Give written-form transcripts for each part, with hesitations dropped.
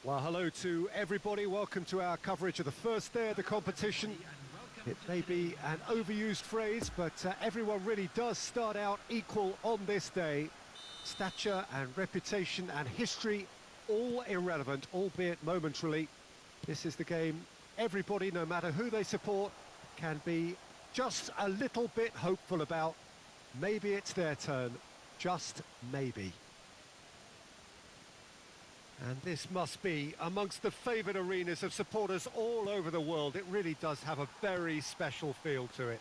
Well, hello to everybody. Welcome to our coverage of the first day of the competition. It may be an overused phrase, but everyone really does start out equal on this day. Stature and reputation and history, all irrelevant, albeit momentarily. This is the game everybody, no matter who they support, can be just a little bit hopeful about. Maybe it's their turn, just maybe. And this must be amongst the favoured arenas of supporters all over the world. It really does have a very special feel to it.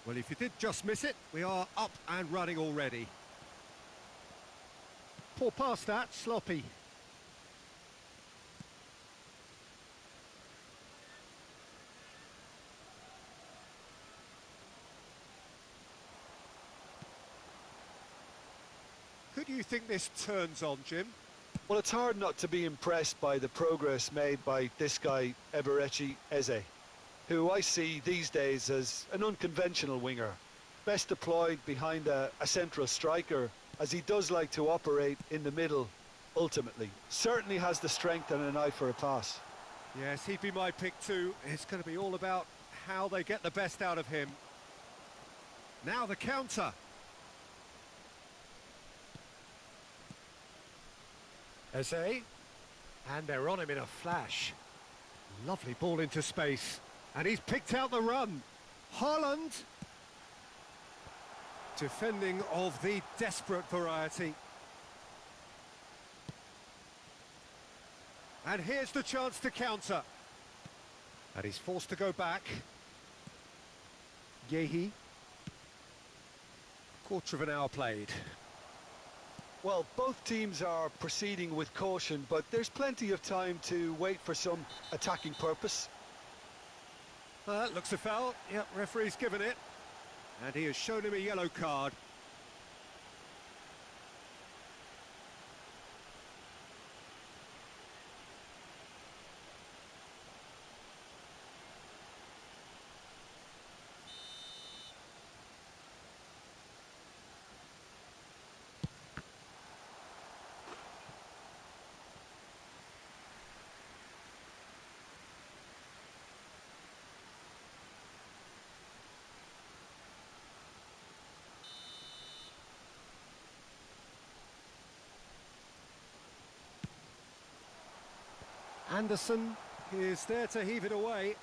Well, if you did just miss it, we are up and running already. Poor pass that, sloppy. Who do you think this turns on, Jim? Well, it's hard not to be impressed by the progress made by this guy, Eberechi Eze, who I see these days as an unconventional winger, best deployed behind a central striker, as he does like to operate in the middle, ultimately. Certainly has the strength and an eye for a pass. Yes, he'd be my pick too. It's going to be all about how they get the best out of him. Now the counter. Eze, and they're on him in a flash. Lovely ball into space, and he's picked out the run. Haaland, defending of the desperate variety. And here's the chance to counter. And he's forced to go back. Yehi. Quarter of an hour played. Well, both teams are proceeding with caution, but there's plenty of time to wait for some attacking purpose. That looks a foul. Yep, referee's given it. And he has shown him a yellow card. Anderson is there to heave it away.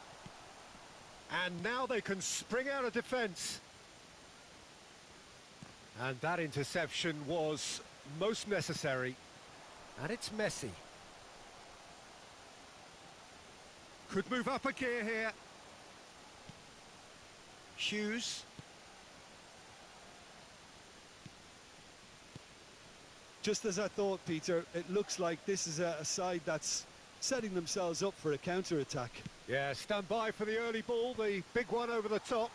And now they can spring out of defence. And that interception was most necessary. And it's Messi. Could move up a gear here. Hughes. Just as I thought, Peter, it looks like this is a side that's setting themselves up for a counter-attack. Yeah, stand by for the early ball, the big one over the top.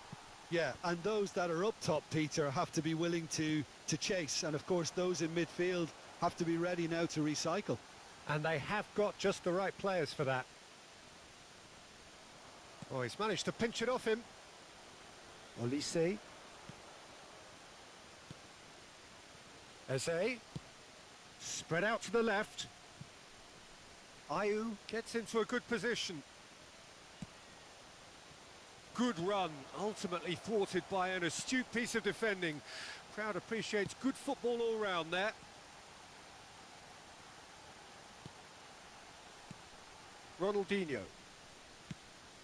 Yeah, and those that are up top, Peter, have to be willing to chase. And, of course, those in midfield have to be ready now to recycle. And they have got just the right players for that. Oh, he's managed to pinch it off him. Olise. Eze. Spread out to the left. Ayew gets into a good position. Good run, ultimately thwarted by an astute piece of defending. Crowd appreciates good football all round there. Ronaldinho.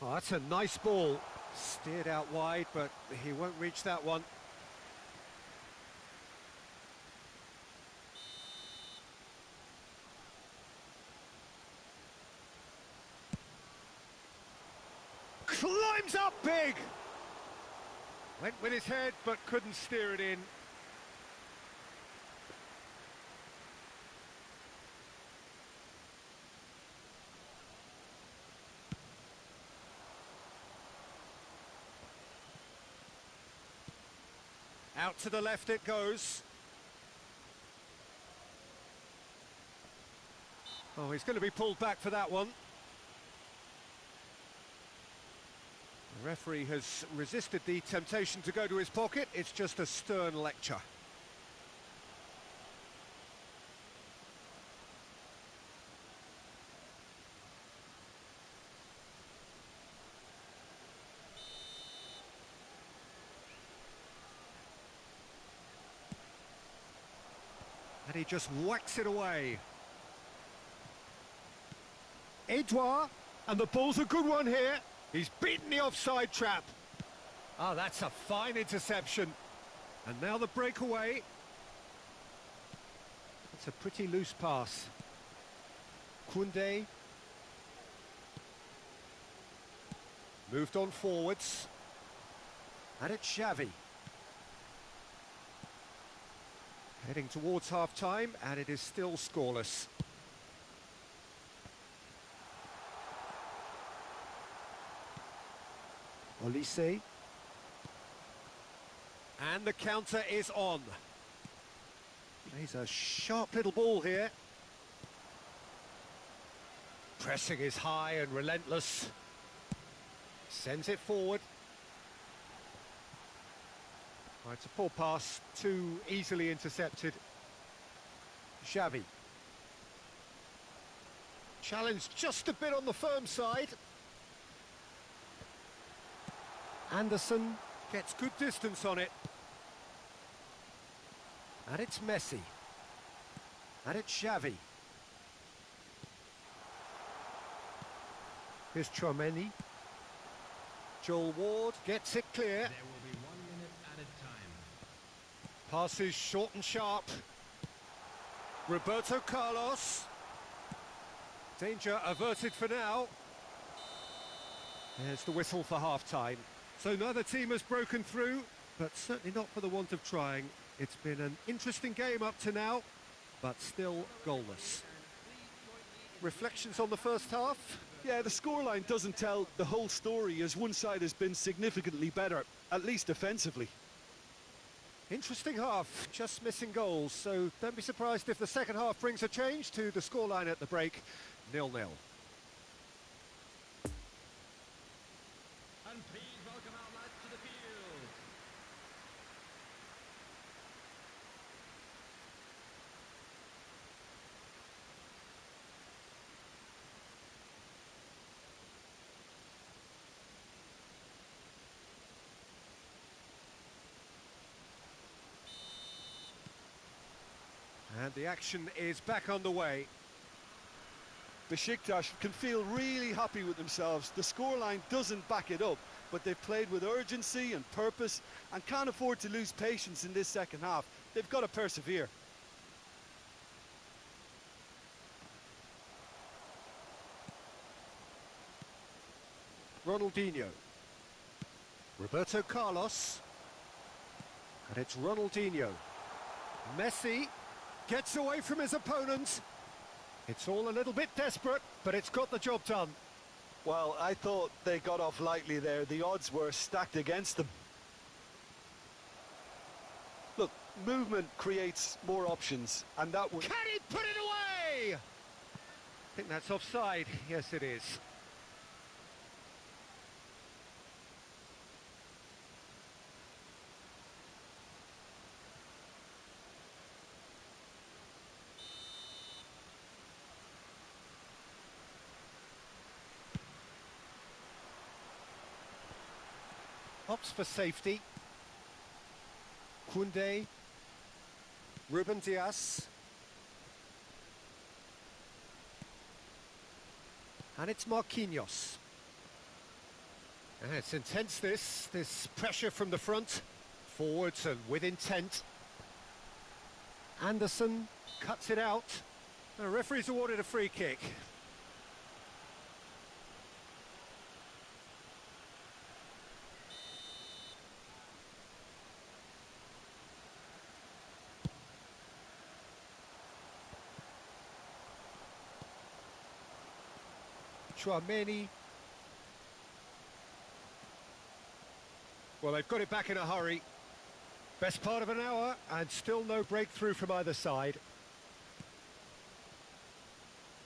Oh, that's a nice ball. Steered out wide, but he won't reach that one. Climbs up big! Went with his head, but couldn't steer it in. Out to the left it goes. Oh, he's going to be pulled back for that one. The referee has resisted the temptation to go to his pocket. It's just a stern lecture. And he just whacks it away. Edouard, and the ball's a good one here. He's beaten the offside trap. Oh, that's a fine interception. And now the breakaway. It's a pretty loose pass. Koundé. Moved on forwards. And it's Xavi. Heading towards half-time, and it is still scoreless. Olise. And the counter is on. Plays a sharp little ball here. Pressing is high and relentless. Sends it forward. Right, it's a poor pass, too easily intercepted. Xavi. Challenged just a bit on the firm side. Anderson gets good distance on it. And it's Messi. And it's Xavi. Here's Chouameni. Joel Ward gets it clear. There will be 1 minute added time. Passes short and sharp. Roberto Carlos. Danger averted for now. There's the whistle for half-time. So neither team has broken through, but certainly not for the want of trying. It's been an interesting game up to now, but still goalless. Reflections on the first half? Yeah, the scoreline doesn't tell the whole story, as one side has been significantly better, at least defensively. Interesting half, just missing goals, so don't be surprised if the second half brings a change to the scoreline at the break, 0-0. And please welcome our lads to the field. And the action is back underway. Besiktas can feel really happy with themselves. The scoreline doesn't back it up, but they've played with urgency and purpose and can't afford to lose patience in this second half. They've got to persevere. Ronaldinho. Roberto Carlos. And it's Ronaldinho. Messi gets away from his opponent. It's all a little bit desperate, but it's got the job done. Well, I thought they got off lightly there. The odds were stacked against them. Look, movement creates more options, and that would... Can he put it away? I think that's offside. Yes, it is. Opts for safety. Koundé. Ruben Dias. And it's Marquinhos. And it's intense, this pressure from the front. Forwards and with intent. Anderson cuts it out. The referee's awarded a free kick. Chouameni. Well, they've got it back in a hurry. Best part of an hour, and still no breakthrough from either side.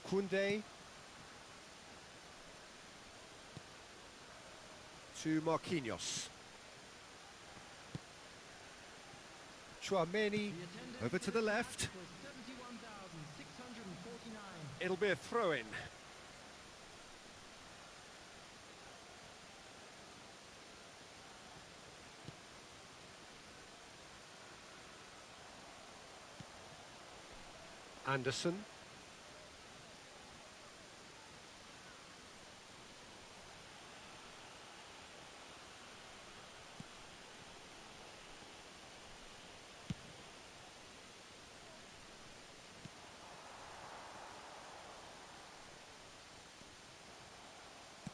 Koundé. To Marquinhos. Chouameni over to the left. It'll be a throw-in. Anderson.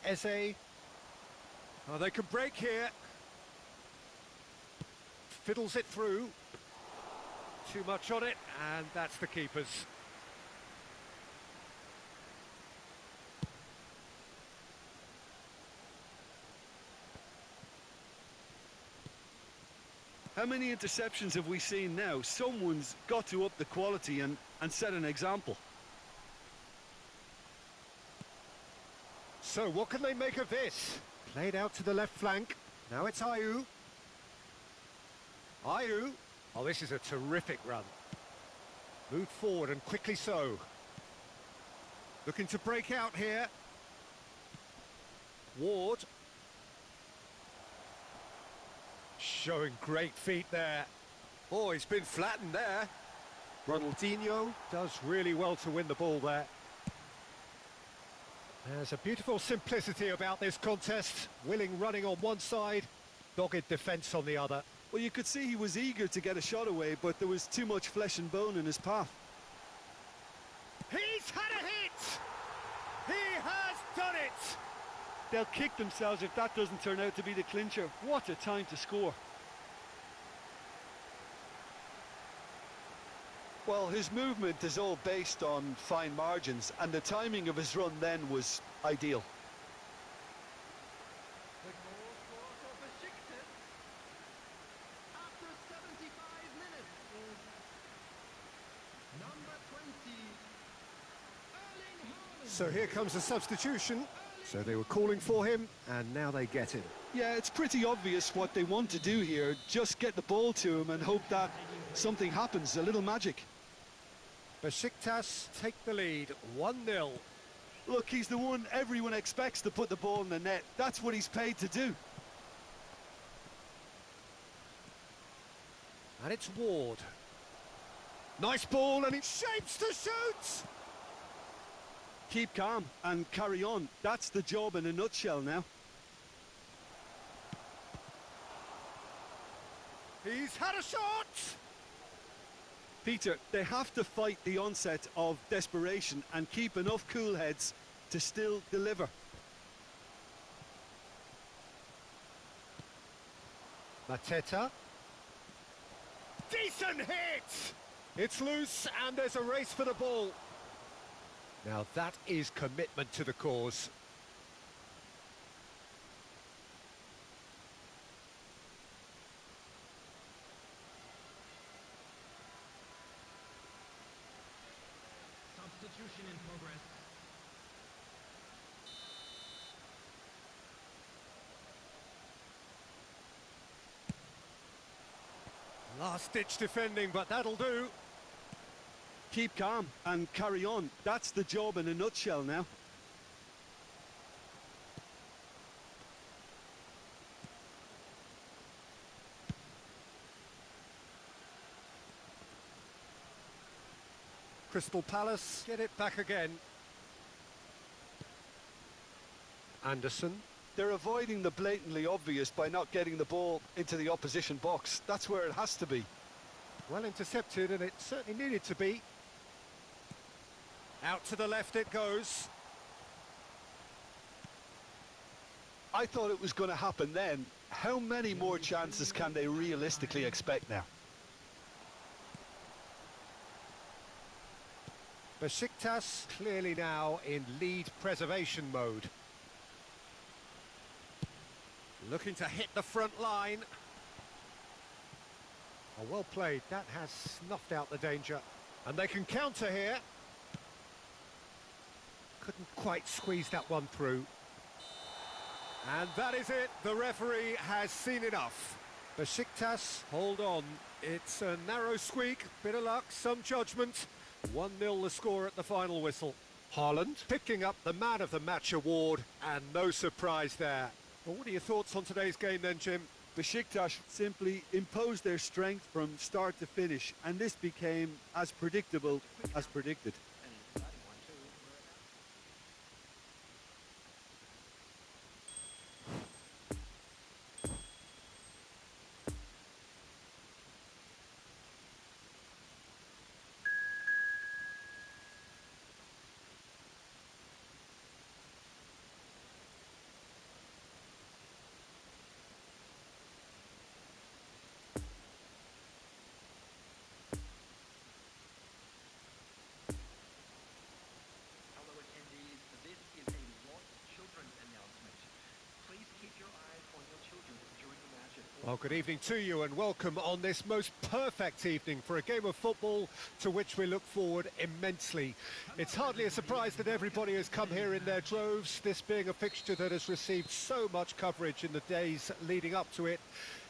Eze. Oh, they can break here. Fiddles it through. Too much on it, and that's the keeper's. How many interceptions have we seen now? Someone's got to up the quality and set an example. So what can they make of this? Played out to the left flank. Now it's Ayew. Ayew. Oh, this is a terrific run. Moved forward and quickly so. Looking to break out here. Ward. Showing great feet there. Oh, he's been flattened there. Ronaldinho does really well to win the ball there. There's a beautiful simplicity about this contest. Willing running on one side, dogged defence on the other. Well, you could see he was eager to get a shot away, but there was too much flesh and bone in his path. He's had a hit! He has done it! They'll kick themselves if that doesn't turn out to be the clincher. What a time to score. Well, his movement is all based on fine margins, and the timing of his run then was ideal. The goal scored for Besiktas after 75 minutes is number 20, Erling Haaland. So here comes a substitution. So they were calling for him, and now they get him. Yeah, it's pretty obvious what they want to do here. Just get the ball to him and hope that something happens, a little magic. Besiktas take the lead, 1-0. Look, he's the one everyone expects to put the ball in the net. That's what he's paid to do. And it's Ward. Nice ball, and it shapes to shoot! Keep calm and carry on. That's the job in a nutshell now. He's had a shot! Peter, they have to fight the onset of desperation and keep enough cool heads to still deliver. Mateta. Decent hit! It's loose, and there's a race for the ball. Now that is commitment to the cause. Substitution in progress. Last-ditch defending, but that'll do. Keep calm and carry on. That's the job in a nutshell now. Crystal Palace get it back again. Anderson. They're avoiding the blatantly obvious by not getting the ball into the opposition box. That's where it has to be. Well intercepted, and it certainly needed to be. Out to the left it goes. I thought it was going to happen then. How many more chances can they realistically expect now? Besiktas clearly now in lead preservation mode. Looking to hit the front line. Oh, well played. That has snuffed out the danger. And they can counter here. Couldn't quite squeeze that one through. And that is it. The referee has seen enough. Besiktas, hold on. It's a narrow squeak, bit of luck, some judgment. 1-0 the score at the final whistle. Haaland picking up the Man of the Match award, and no surprise there. Well, what are your thoughts on today's game then, Jim? Besiktas simply imposed their strength from start to finish, and this became as predictable as predicted. Hello attendees, this is a lost children announcement. Please keep your eyes on your children during the match at all. Well, good evening to you and welcome on this most perfect evening for a game of football to which we look forward immensely. It's hardly a surprise that everybody has come here in their droves, this being a fixture that has received so much coverage in the days leading up to it.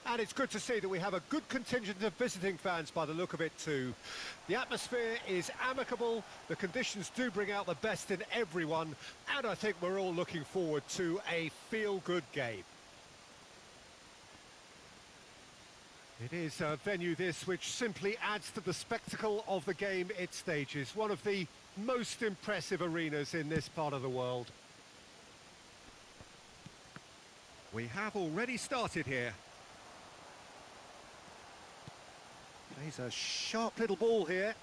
And it's good to see that we have a good contingent of visiting fans by the look of it too. The atmosphere is amicable, the conditions do bring out the best in everyone, and I think we're all looking forward to a feel-good game. It is a venue this which simply adds to the spectacle of the game it stages, one of the most impressive arenas in this part of the world. We have already started here. Plays a sharp little ball here.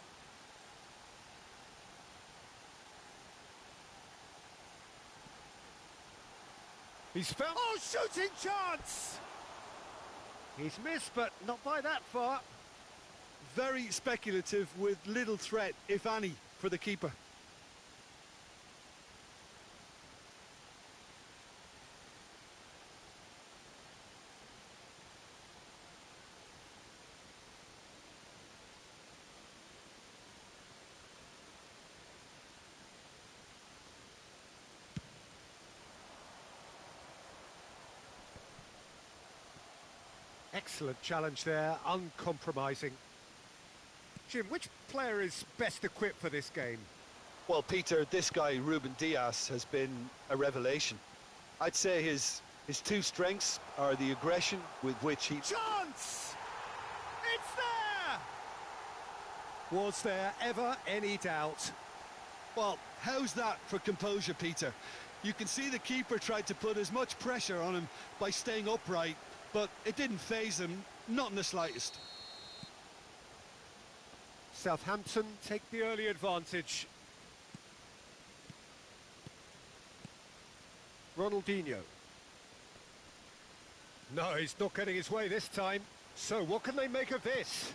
He's found... Oh, shooting chance! He's missed, but not by that far. Very speculative with little threat, if any, for the keeper. Excellent challenge there, uncompromising. Jim, which player is best equipped for this game? Well, Peter, this guy, Ruben Dias, has been a revelation. I'd say his two strengths are the aggression with which he... Chance! It's there! Was there ever any doubt? Well, how's that for composure, Peter? You can see the keeper tried to put as much pressure on him by staying upright, but it didn't faze him, not in the slightest. Southampton take the early advantage. Ronaldinho. No, he's not getting his way this time. So what can they make of this?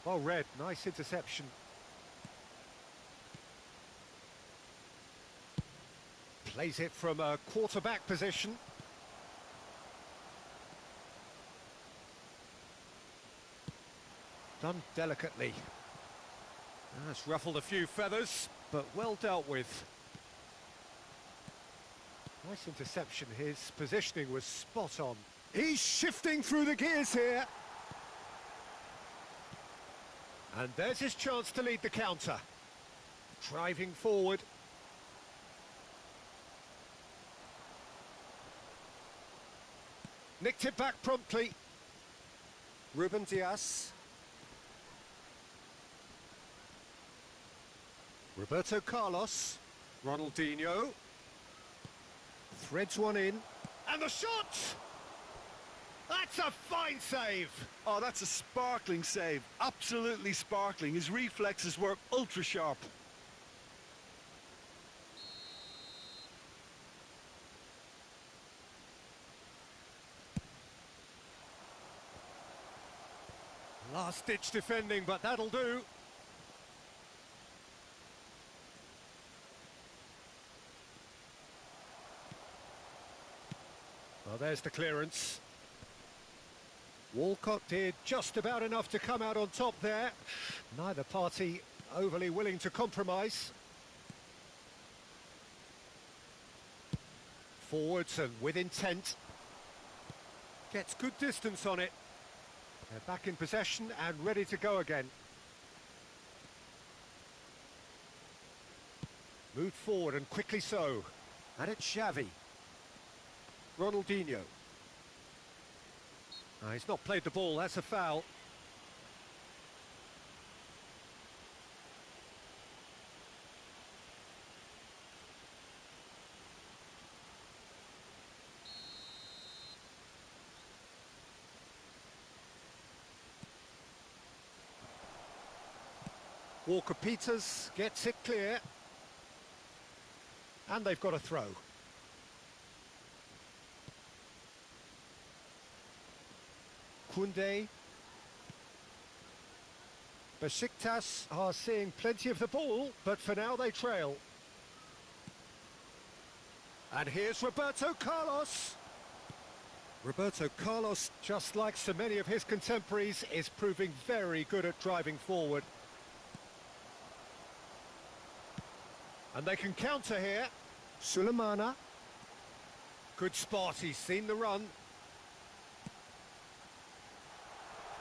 Well read, nice interception. Plays it from a quarterback position. Done delicately. That's ruffled a few feathers, but well dealt with. Nice interception, his positioning was spot on. He's shifting through the gears here. And there's his chance to lead the counter. Driving forward. Nicked it back promptly. Ruben Dias. Roberto Carlos. Ronaldinho. Threads one in. And the shot! That's a fine save! Oh, that's a sparkling save. Absolutely sparkling. His reflexes were ultra sharp. Last-ditch defending, but that'll do. Well, there's the clearance. Walcott did just about enough to come out on top there. Neither party overly willing to compromise. Forwards and with intent. Gets good distance on it. They're back in possession and ready to go again. Moved forward and quickly so. And it's Xavi. Ronaldinho. He's not played the ball, that's a foul. Walker-Peters gets it clear. And they've got a throw. Koundé. Besiktas are seeing plenty of the ball, but for now they trail. And here's Roberto Carlos. Roberto Carlos, just like so many of his contemporaries, is proving very good at driving forward. And they can counter here. Sulemana. Good spot, he's seen the run.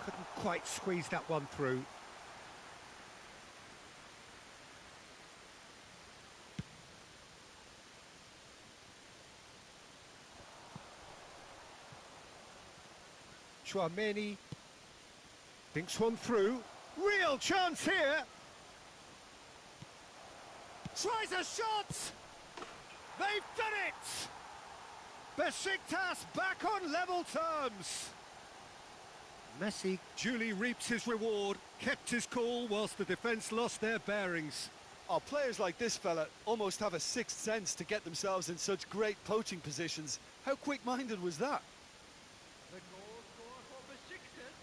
Couldn't quite squeeze that one through. Chouameni thinks one through. Real chance here. Tries a shot! They've done it! Besiktas back on level terms. Messi duly reaps his reward, kept his cool whilst the defence lost their bearings. Oh, players like this fella almost have a sixth sense to get themselves in such great poaching positions. How quick-minded was that? The goal scorer for Besiktas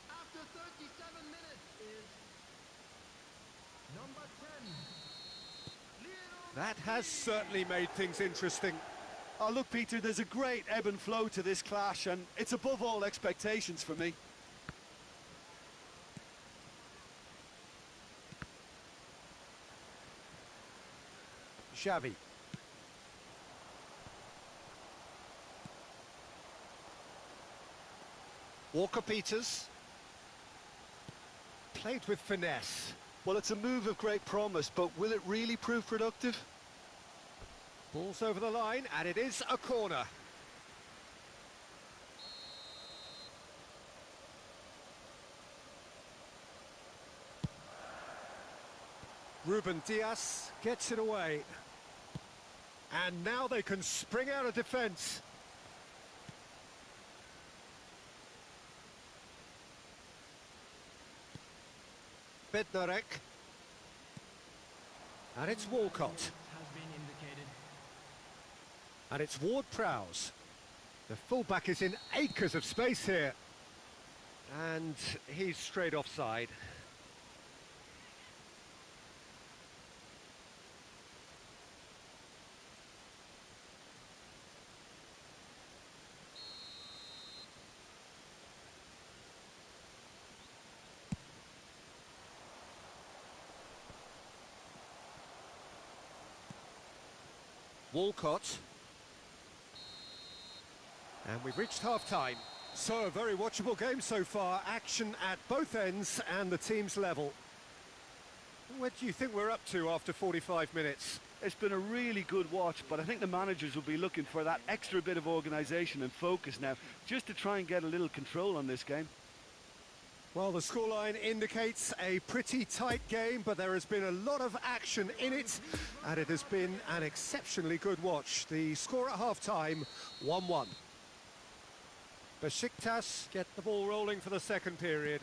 after 37 minutes is number 10. That has certainly made things interesting. Oh, look, Peter, there's a great ebb and flow to this clash, and it's above all expectations for me. Xavi. Walker-Peters. Played with finesse. Well, it's a move of great promise, but will it really prove productive? Ball's over the line, and it is a corner. Ruben Dias gets it away. And now they can spring out of defence. Bednarek. And it's Walcott. Has been indicated. And it's Ward-Prowse. The fullback is in acres of space here. And he's straight offside. Walcott. And we've reached half-time. So, a very watchable game so far. Action at both ends and the team's level. What do you think we're up to after 45 minutes? It's been a really good watch, but I think the managers will be looking for that extra bit of organisation and focus now, just to try and get a little control on this game. Well, the scoreline indicates a pretty tight game, but there has been a lot of action in it, and it has been an exceptionally good watch. The score at half-time, 1-1. Besiktas get the ball rolling for the second period.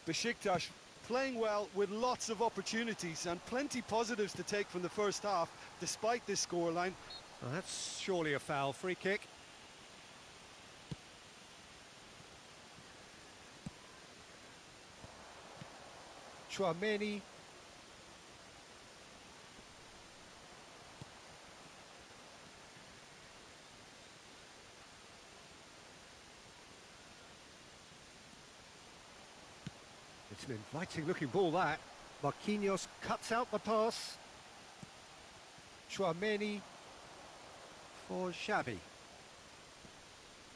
Besiktas playing well with lots of opportunities and plenty positives to take from the first half, despite this scoreline. Well, that's surely a foul. Free kick. Chouameni. It's an inviting looking ball, that. Marquinhos cuts out the pass. Chouameni for Xavi.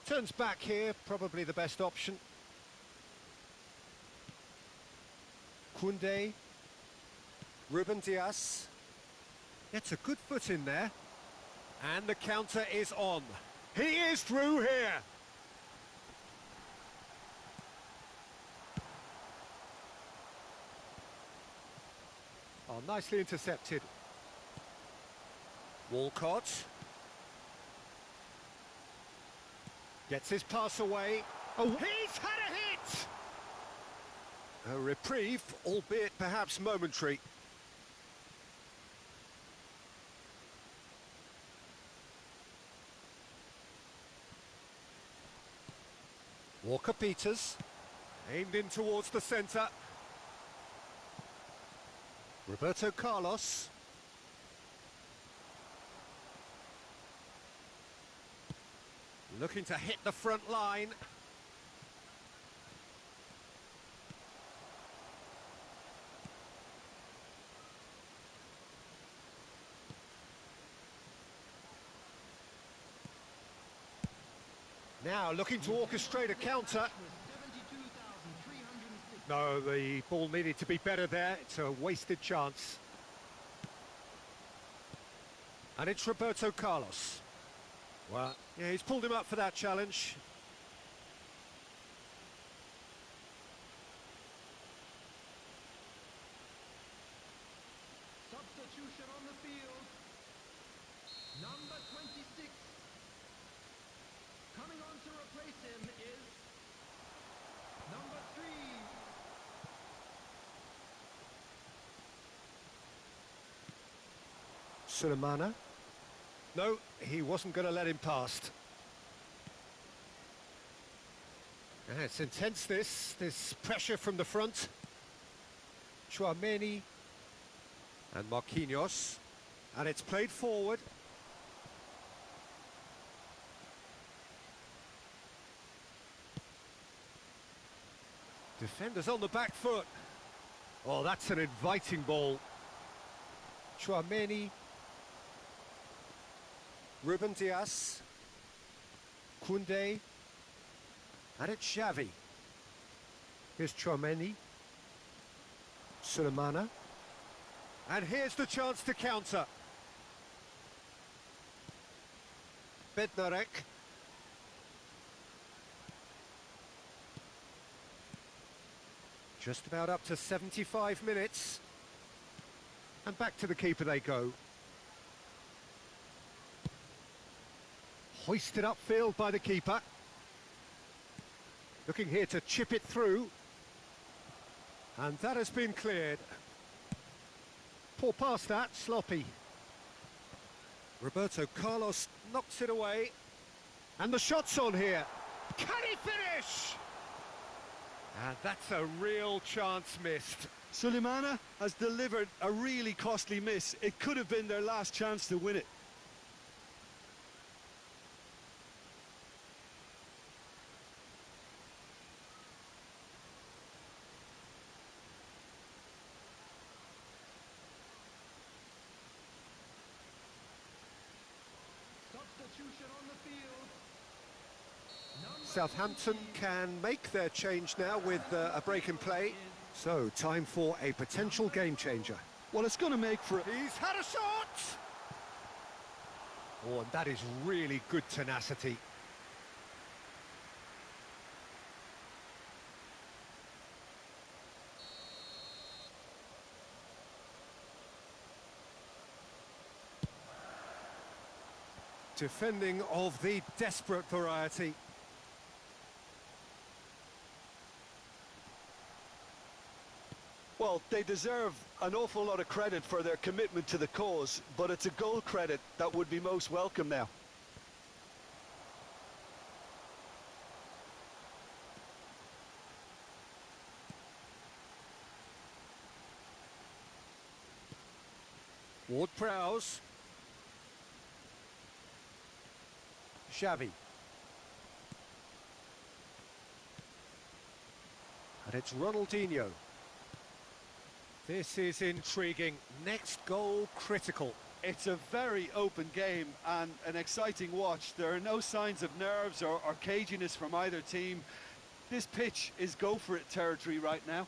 Turns back here, probably the best option. Koundé. Ruben Dias. Gets a good foot in there. And the counter is on. He is through here. Oh, nicely intercepted. Walcott. Gets his pass away. Oh, he's had a hit! A reprieve, albeit perhaps momentary. Walker-Peters. Aimed in towards the centre. Roberto Carlos. Looking to hit the front line. Now looking to orchestrate a counter. No, the ball needed to be better there. It's a wasted chance. And it's Roberto Carlos. Well, yeah, he's pulled him up for that challenge. Substitution on the field. Number 26. Coming on to replace him is number 3. Sulemana. No, he wasn't going to let him past. Yeah, it's intense, this pressure from the front. Tchouaméni and Marquinhos. And it's played forward. Defenders on the back foot. Oh, that's an inviting ball. Tchouaméni. Ruben Dias. Koundé. And it's Xavi. Here's Tchouaméni. Sulemana. And here's the chance to counter. Bednarek. Just about up to 75 minutes. And back to the keeper they go. Hoisted upfield by the keeper. Looking here to chip it through. And that has been cleared. Poor pass that, sloppy. Roberto Carlos knocks it away. And the shot's on here. Can he finish? And that's a real chance missed. Sulemana has delivered a really costly miss. It could have been their last chance to win it. Substitution on the field. Southampton can make their change now with a break in play. So, time for a potential game changer. Well, it's going to make for... He's had a shot! Oh, and that is really good tenacity. Defending of the desperate variety. Well, they deserve an awful lot of credit for their commitment to the cause, but it's a goal credit that would be most welcome now. Ward-Prowse. Xavi. And it's Ronaldinho. This is intriguing. Next goal critical. It's a very open game and an exciting watch. There are no signs of nerves or caginess from either team. This pitch is go-for-it territory right now.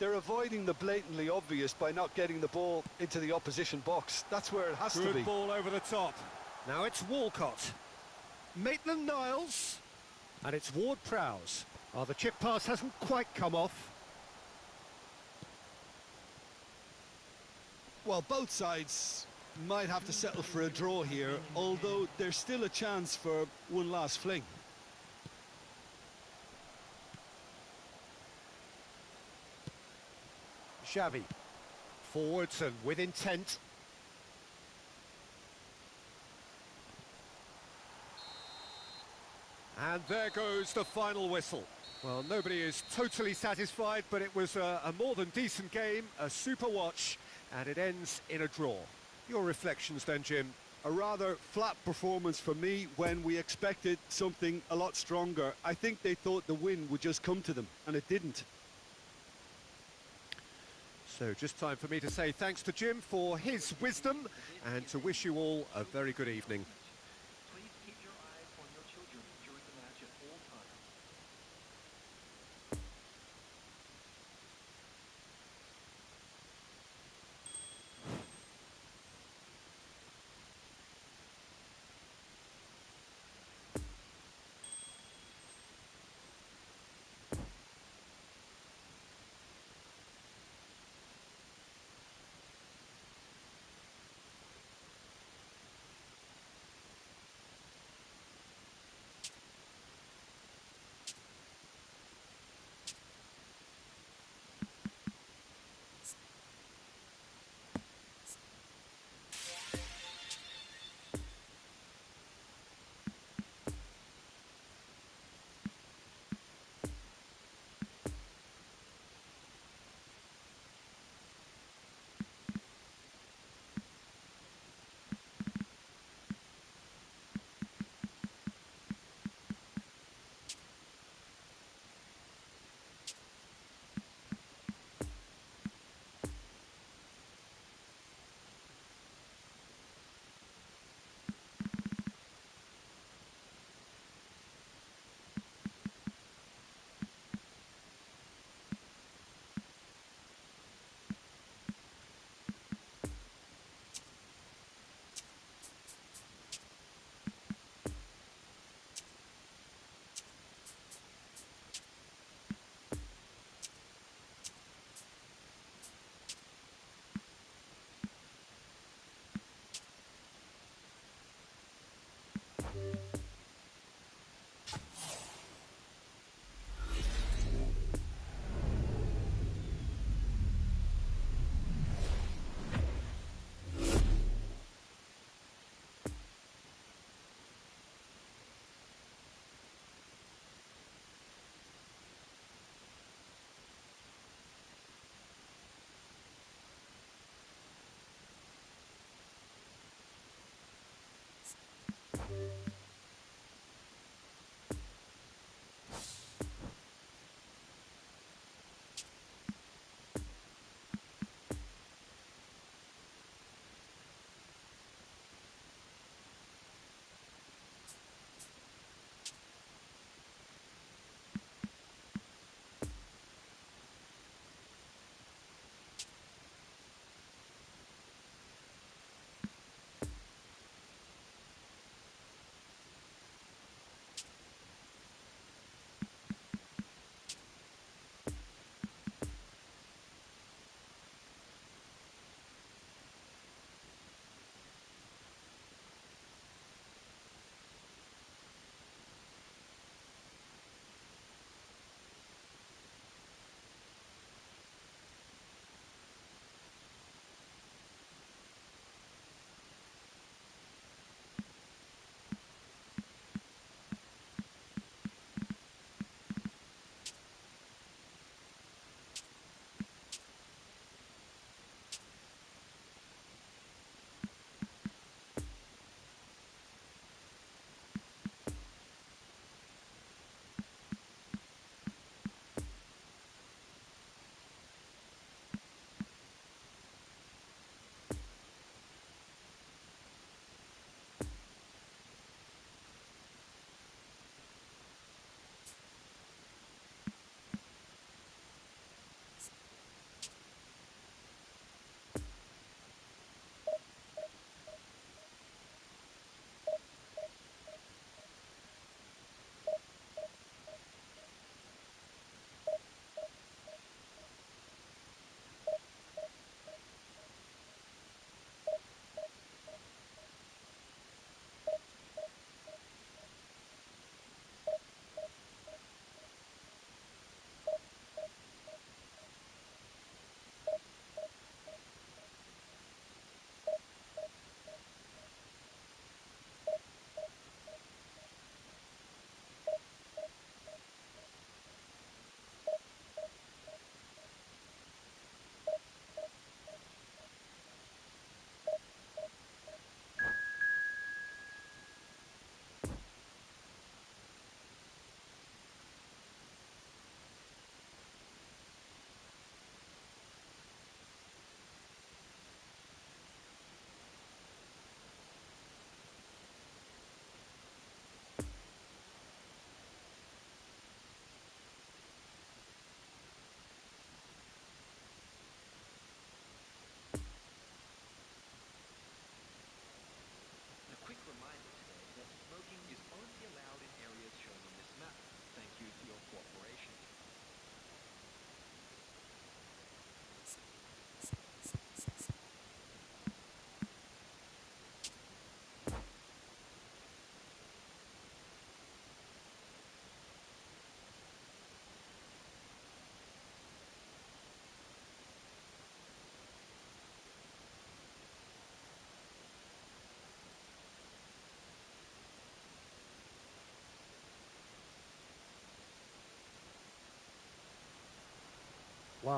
They're avoiding the blatantly obvious by not getting the ball into the opposition box. That's where it has to be. Good ball over the top. Now it's Walcott. Maitland-Niles. And it's Ward-Prowse. Oh, the chip pass hasn't quite come off. Well, both sides might have to settle for a draw here, although there's still a chance for one last fling. Xavi. Forwards and with intent. And there goes the final whistle. Well, nobody is totally satisfied, but it was a more than decent game, a super watch, and it ends in a draw. Your reflections then, Jim? A rather flat performance for me when we expected something a lot stronger. I think they thought the win would just come to them, and it didn't. So just time for me to say thanks to Jim for his wisdom and to wish you all a very good evening. Please keep your eyes on your children during the match at all times.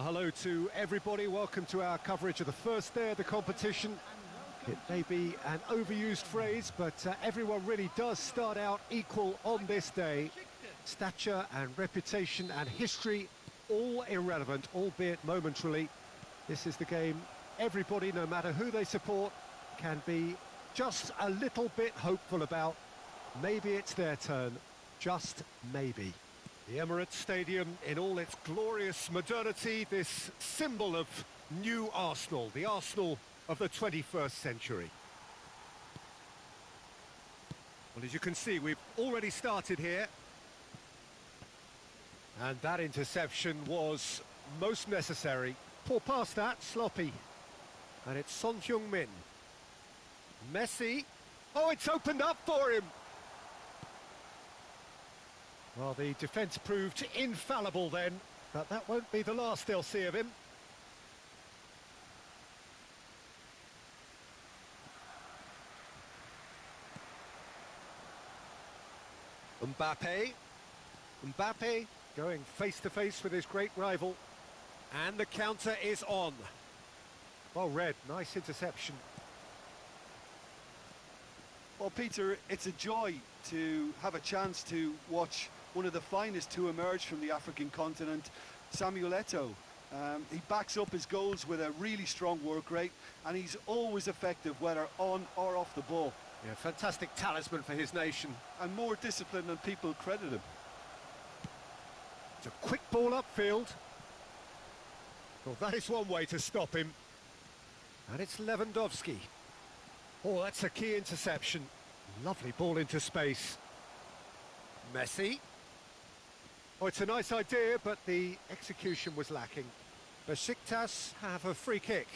Hello to everybody, welcome to our coverage of the first day of the competition. It may be an overused phrase, but everyone really does start out equal on this day. Stature and reputation and history, all irrelevant, albeit momentarily. This is the game everybody, no matter who they support, can be just a little bit hopeful about. Maybe it's their turn, just maybe. The Emirates Stadium in all its glorious modernity, this symbol of new Arsenal, the Arsenal of the 21st century. Well, as you can see, we've already started here. And that interception was most necessary. Poor pass that, sloppy. And it's Son Heung-min. Messi. Oh, it's opened up for him. Well, the defence proved infallible then, but that won't be the last they'll see of him. Mbappe going face-to-face with his great rival. And the counter is on. Well read, nice interception. Well, Peter, it's a joy to have a chance to watch one of the finest to emerge from the African continent, Samuel Eto'o. He backs up his goals with a really strong work rate, and he's always effective, whether on or off the ball. Yeah, fantastic talisman for his nation. And more discipline than people credit him. It's a quick ball upfield. Well, that is one way to stop him. And it's Lewandowski. Oh, that's a key interception. Lovely ball into space. Messi. Oh, it's a nice idea, but the execution was lacking. Besiktas have a free kick.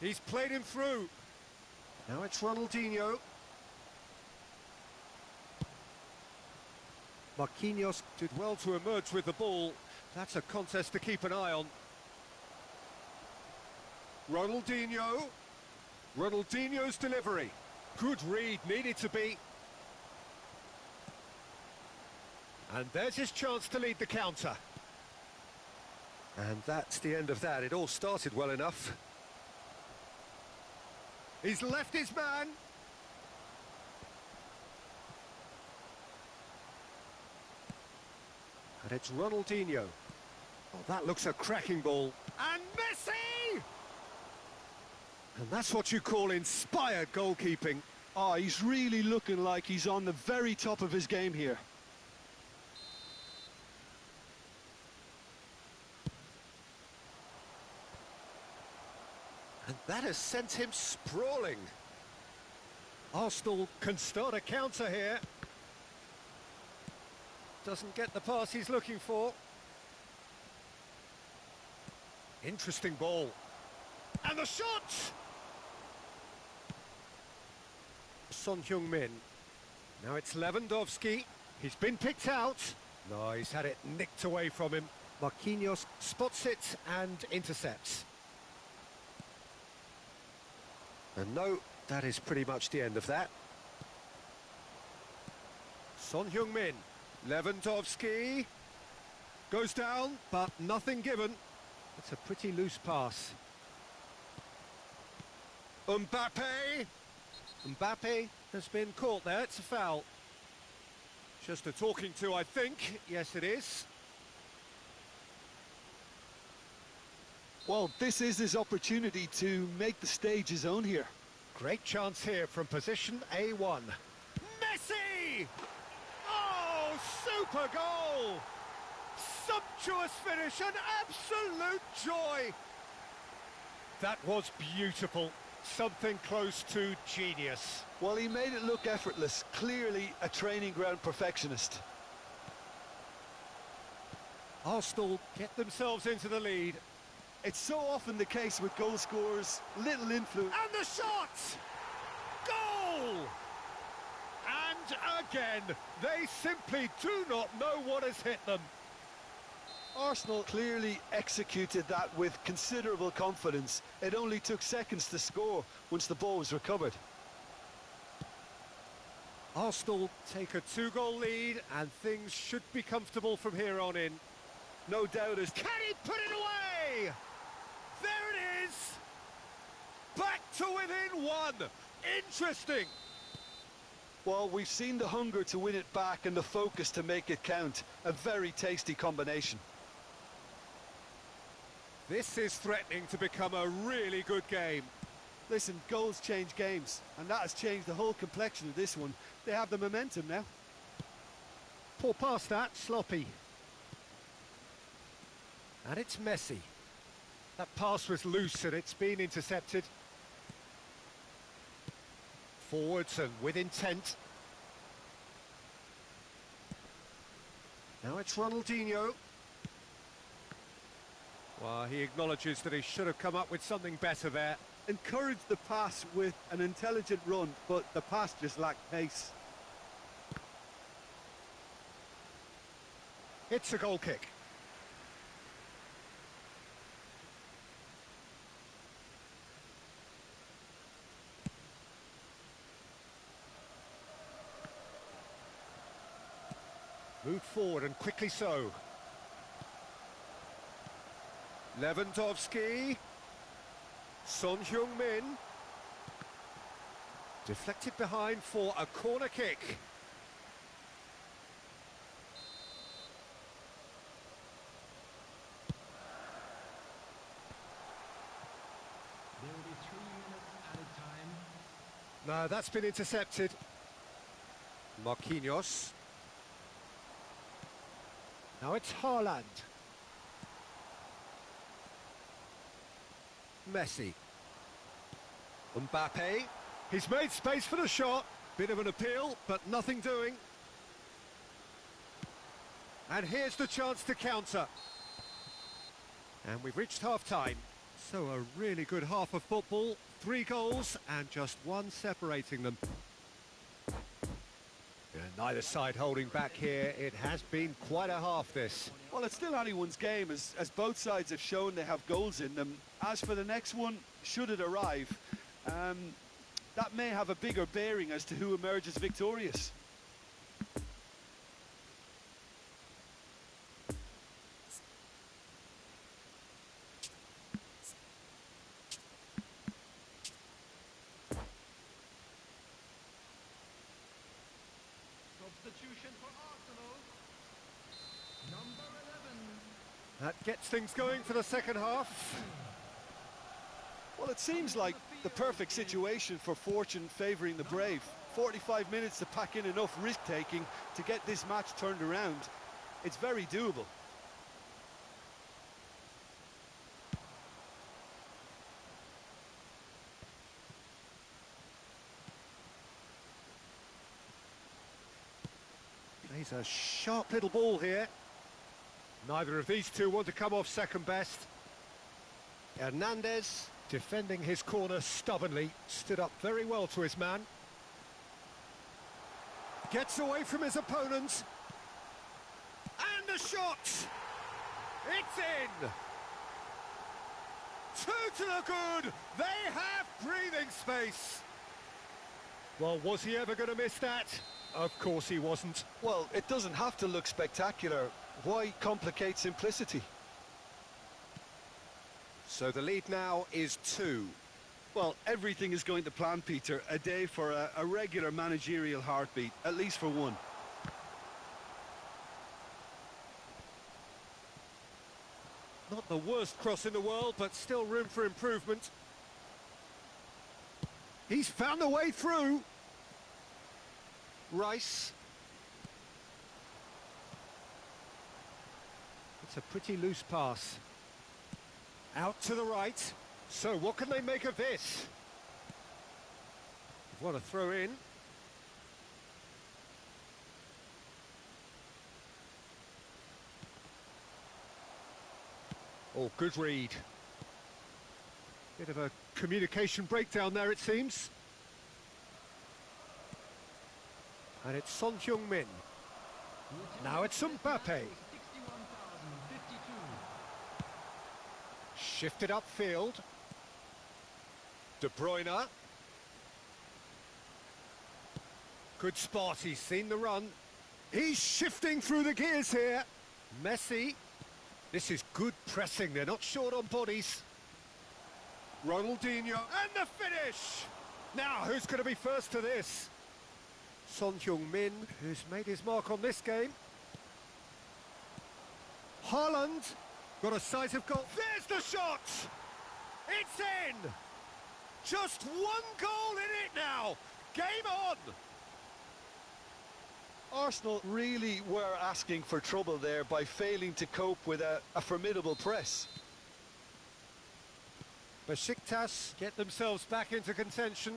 He's played him through. Now it's Ronaldinho. Marquinhos did well to emerge with the ball. That's a contest to keep an eye on. Ronaldinho. Ronaldinho's delivery. Good read, needed to be. And there's his chance to lead the counter. And that's the end of that. It all started well enough. He's left his man. And it's Ronaldinho. Oh, that looks a cracking ball. And Messi! And that's what you call inspired goalkeeping. Oh, he's really looking like he's on the very top of his game here. And that has sent him sprawling. Arsenal can start a counter here. Doesn't get the pass he's looking for. Interesting ball. And the shot! Son Heung-min. Now it's Lewandowski. He's been picked out. No, he's had it nicked away from him. Marquinhos spots it and intercepts. And no, that is pretty much the end of that. Son Heung-min. Lewandowski. Goes down, but nothing given. It's a pretty loose pass. Mbappe. Mbappe has been caught there. It's a foul. Just a talking to, I think. Yes, it is. Well, this is his opportunity to make the stage his own here. Great chance here from position A1. Messi! Oh, super goal! Sumptuous finish, an absolute joy! That was beautiful. Something close to genius. Well, he made it look effortless. Clearly a training ground perfectionist. Arsenal get themselves into the lead. It's so often the case with goal scorers, little influence. And the shot! Goal! And again, they simply do not know what has hit them. Arsenal clearly executed that with considerable confidence. It only took seconds to score once the ball was recovered. Arsenal take a 2-goal lead, and things should be comfortable from here on in. No doubt as... Can he put it away? There it is! Back to within one! Interesting! Well, we've seen the hunger to win it back and the focus to make it count. A very tasty combination. This is threatening to become a really good game. Listen, goals change games, and that has changed the whole complexion of this one. They have the momentum now. Poor pass that, sloppy. And it's Messi. That pass was loose and it's been intercepted. Forwards and with intent. Now it's Ronaldinho. Well, he acknowledges that he should have come up with something better there. Encouraged the pass with an intelligent run, but the pass just lacked pace. It's a goal kick. Moved forward and quickly so. Lewandowski. Son Heung-min. Deflected behind for a corner kick. There will be 3 minutes added time. No, that's been intercepted. Marquinhos. Now it's Haaland. Messi. Mbappe. He's made space for the shot. Bit of an appeal, but nothing doing. And here's the chance to counter. And we've reached half-time. So a really good half of football. 3 goals and just 1 separating them. Neither side holding back here. It has been quite a half, this. Well, it's still anyone's game, as both sides have shown they have goals in them. As for the next one, should it arrive, that may have a bigger bearing as to who emerges victorious. Substitution for Arsenal. Number 11. That gets things going for the second half. Well, it seems like the perfect situation for fortune favouring the brave. 45 minutes to pack in enough risk-taking to get this match turned around. It's very doable. Plays a sharp little ball here. Neither of these two want to come off second best. Hernandez, defending his corner stubbornly, stood up very well to his man. Gets away from his opponent. And the shot! It's in! 2 to the good! They have breathing space! Well, was he ever going to miss that? Of course he wasn't. Well, it doesn't have to look spectacular. Why complicate simplicity? So the lead now is 2. Well, everything is going to plan, Peter. A day for a regular managerial heartbeat, at least for one. Not the worst cross in the world, but still room for improvement. He's found a way through. Rice. It's a pretty loose pass. Out to the right. So what can they make of this? What a throw in. Oh, good read. Bit of a communication breakdown there, it seems. And it's Son Heung-min. Now it's Mbappe. 61,052 Shifted upfield. De Bruyne. Good spot, he's seen the run. He's shifting through the gears here. Messi. This is good pressing, they're not short on bodies. Ronaldinho, and the finish! Now, who's going to be first to this? Son Heung-min, who's made his mark on this game. Haaland, got a sight of goal. There's the shot! It's in! Just one goal in it now! Game on! Arsenal really were asking for trouble there by failing to cope with a formidable press. Besiktas get themselves back into contention.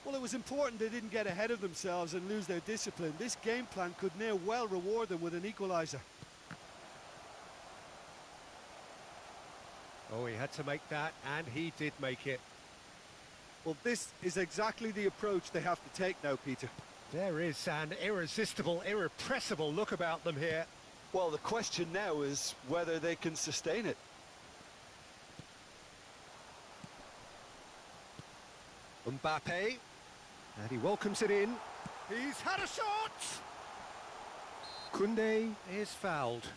Well, it was important they didn't get ahead of themselves and lose their discipline. This game plan could now well reward them with an equaliser. Oh, he had to make that, and he did make it. Well, this is exactly the approach they have to take now, Peter. There is an irresistible, irrepressible look about them here. Well, the question now is whether they can sustain it. Mbappe, and he welcomes it in. He's had a shot! Koundé is fouled.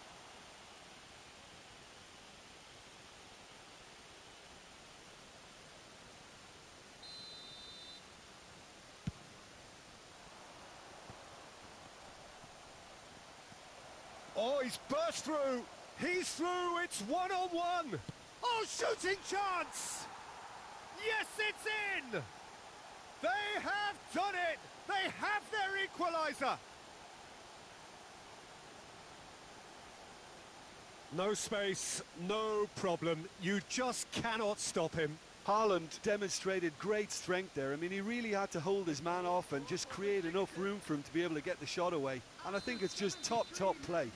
Oh, he's burst through. He's through. It's one-on-one. Oh, shooting chance. Yes, it's in. They have done it. They have their equaliser. No space, no problem. You just cannot stop him. Haaland demonstrated great strength there. I mean, he really had to hold his man off and just create enough room for him to be able to get the shot away. And I think it's just top play.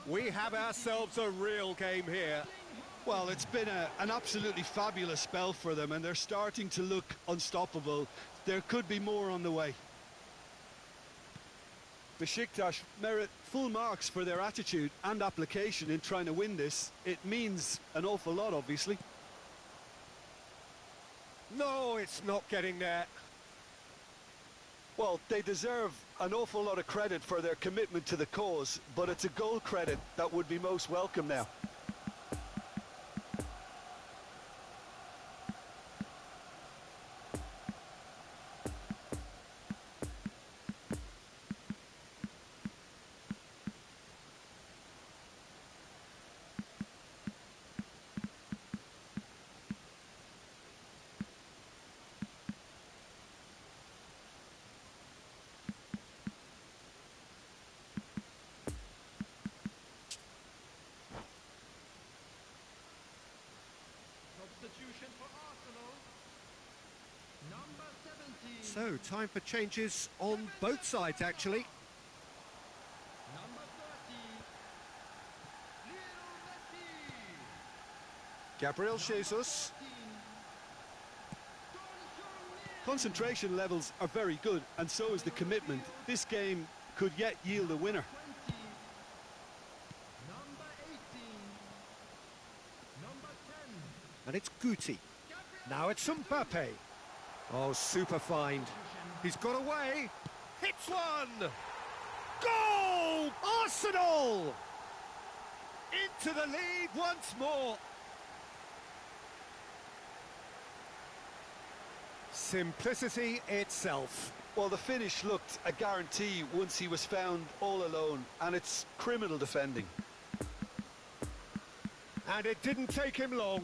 We have ourselves a real game here. Well, it's been an absolutely fabulous spell for them, and they're starting to look unstoppable. There could be more on the way. Besiktas merit full marks for their attitude and application in trying to win this. It means an awful lot, obviously. No, it's not getting there. Well, they deserve an awful lot of credit for their commitment to the cause, but it's a goal credit that would be most welcome now. Substitution for Arsenal. Number 17. So, time for changes on both sides, actually. Number 30. Lionel Messi. Gabriel Jesus. 19. Concentration levels are very good, and so is the commitment. This game could yet yield a winner. 20. Number 18. Number 10. And it's Guti. Now it's Mbappe. Oh, super find. He's got away. Hits one. Goal! Arsenal! Into the lead once more. Simplicity itself. Well, the finish looked a guarantee once he was found all alone, and it's criminal defending. And it didn't take him long.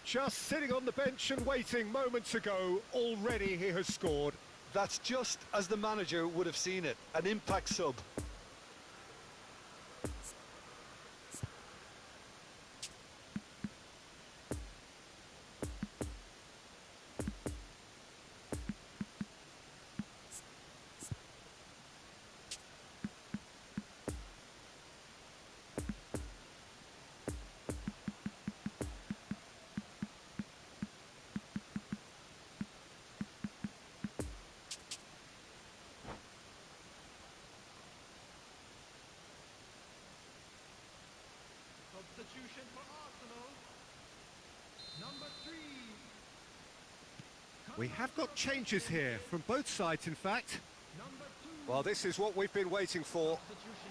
Just sitting on the bench and waiting moments ago, already he has scored. That's just as the manager would have seen it, an impact sub. We have got changes here, from both sides in fact. Well, this is what we've been waiting for.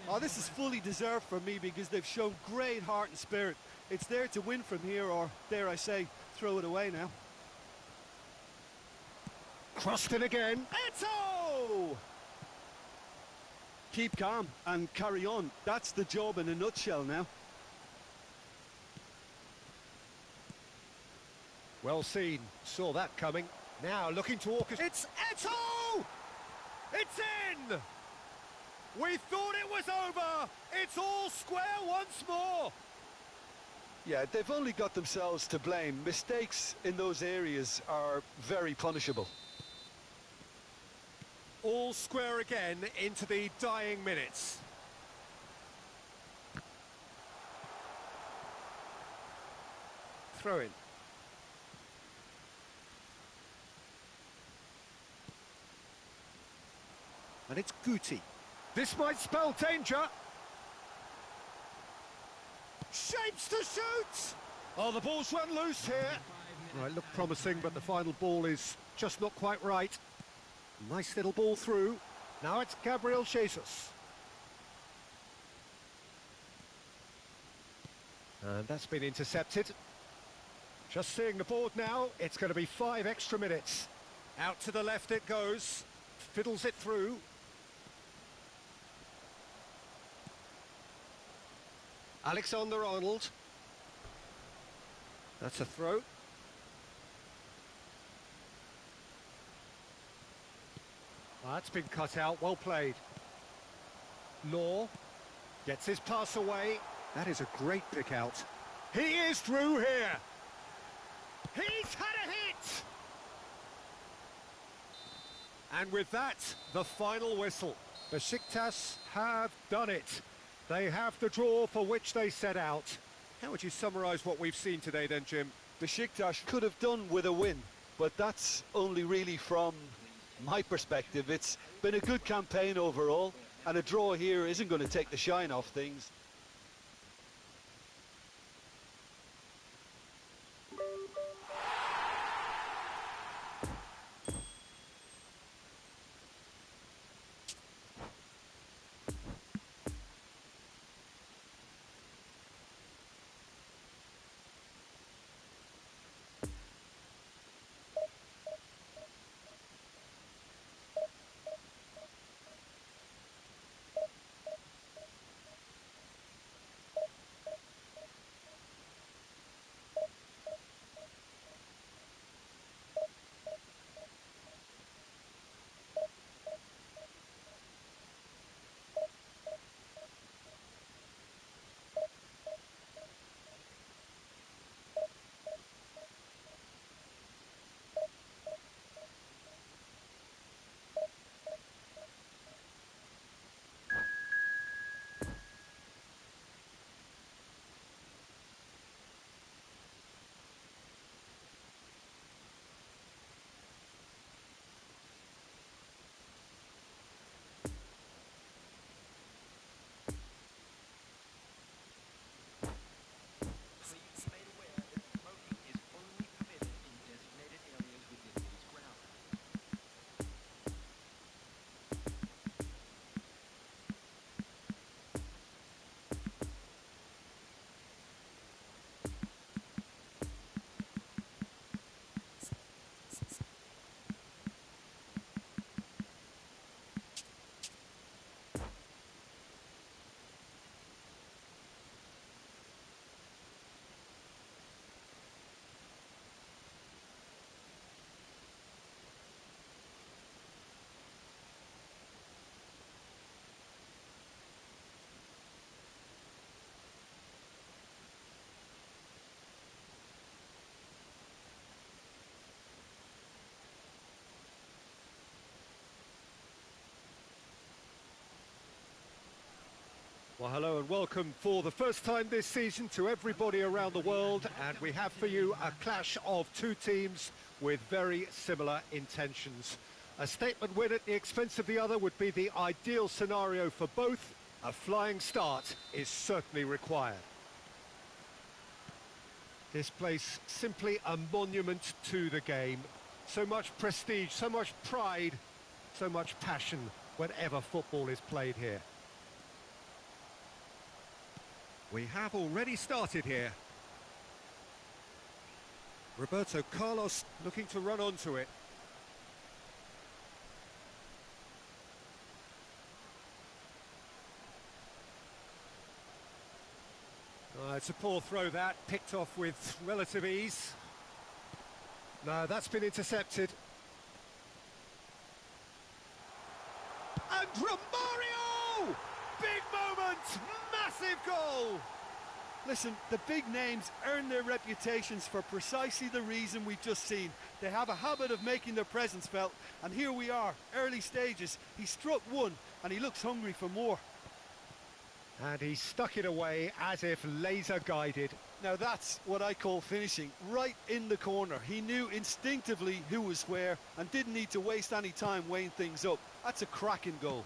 Oh, this is fully deserved for me because they've shown great heart and spirit. It's there to win from here, or dare I say, throw it away now. Crossed in again. Eto! Keep calm and carry on. That's the job in a nutshell now. Well seen, saw that coming. Now looking to orchestrate. It's Eto! It's in! We thought it was over! It's all square once more! Yeah, they've only got themselves to blame. Mistakes in those areas are very punishable. All square again into the dying minutes. Throw in. And it's Guti. This might spell danger. Shapes to shoot! Oh, the ball's run loose here. Right, looked promising, but the final ball is just not quite right. Nice little ball through. Now it's Gabriel Jesus. And that's been intercepted. Just seeing the board now, it's going to be 5 extra minutes. Out to the left it goes. Fiddles it through. Alexander-Arnold. That's a throw. That's been cut out, well played. Law gets his pass away. That is a great pick out. He is through here. He's had a hit! And with that, the final whistle. Besiktas have done it. They have the draw for which they set out. How would you summarise what we've seen today then, Jim? Besiktas could have done with a win, but that's only really from my perspective. It's been a good campaign overall, and a draw here isn't going to take the shine off things. Please be made aware that smoking is only permitted in designated areas within these grounds. Well, hello and welcome for the first time this season to everybody around the world, and we have for you a clash of two teams with very similar intentions. A statement win at the expense of the other would be the ideal scenario for both. A flying start is certainly required. This place simply a monument to the game. So much prestige, so much pride, so much passion whenever football is played here. We have already started here. Roberto Carlos looking to run onto it. It's a poor throw that, picked off with relative ease. No, that's been intercepted. And Romario! Big moment! Massive goal! Listen, the big names earn their reputations for precisely the reason we've just seen. They have a habit of making their presence felt, and here we are, early stages. He struck one, and he looks hungry for more. And he stuck it away as if laser-guided. Now that's what I call finishing, right in the corner. He knew instinctively who was where and didn't need to waste any time weighing things up. That's a cracking goal.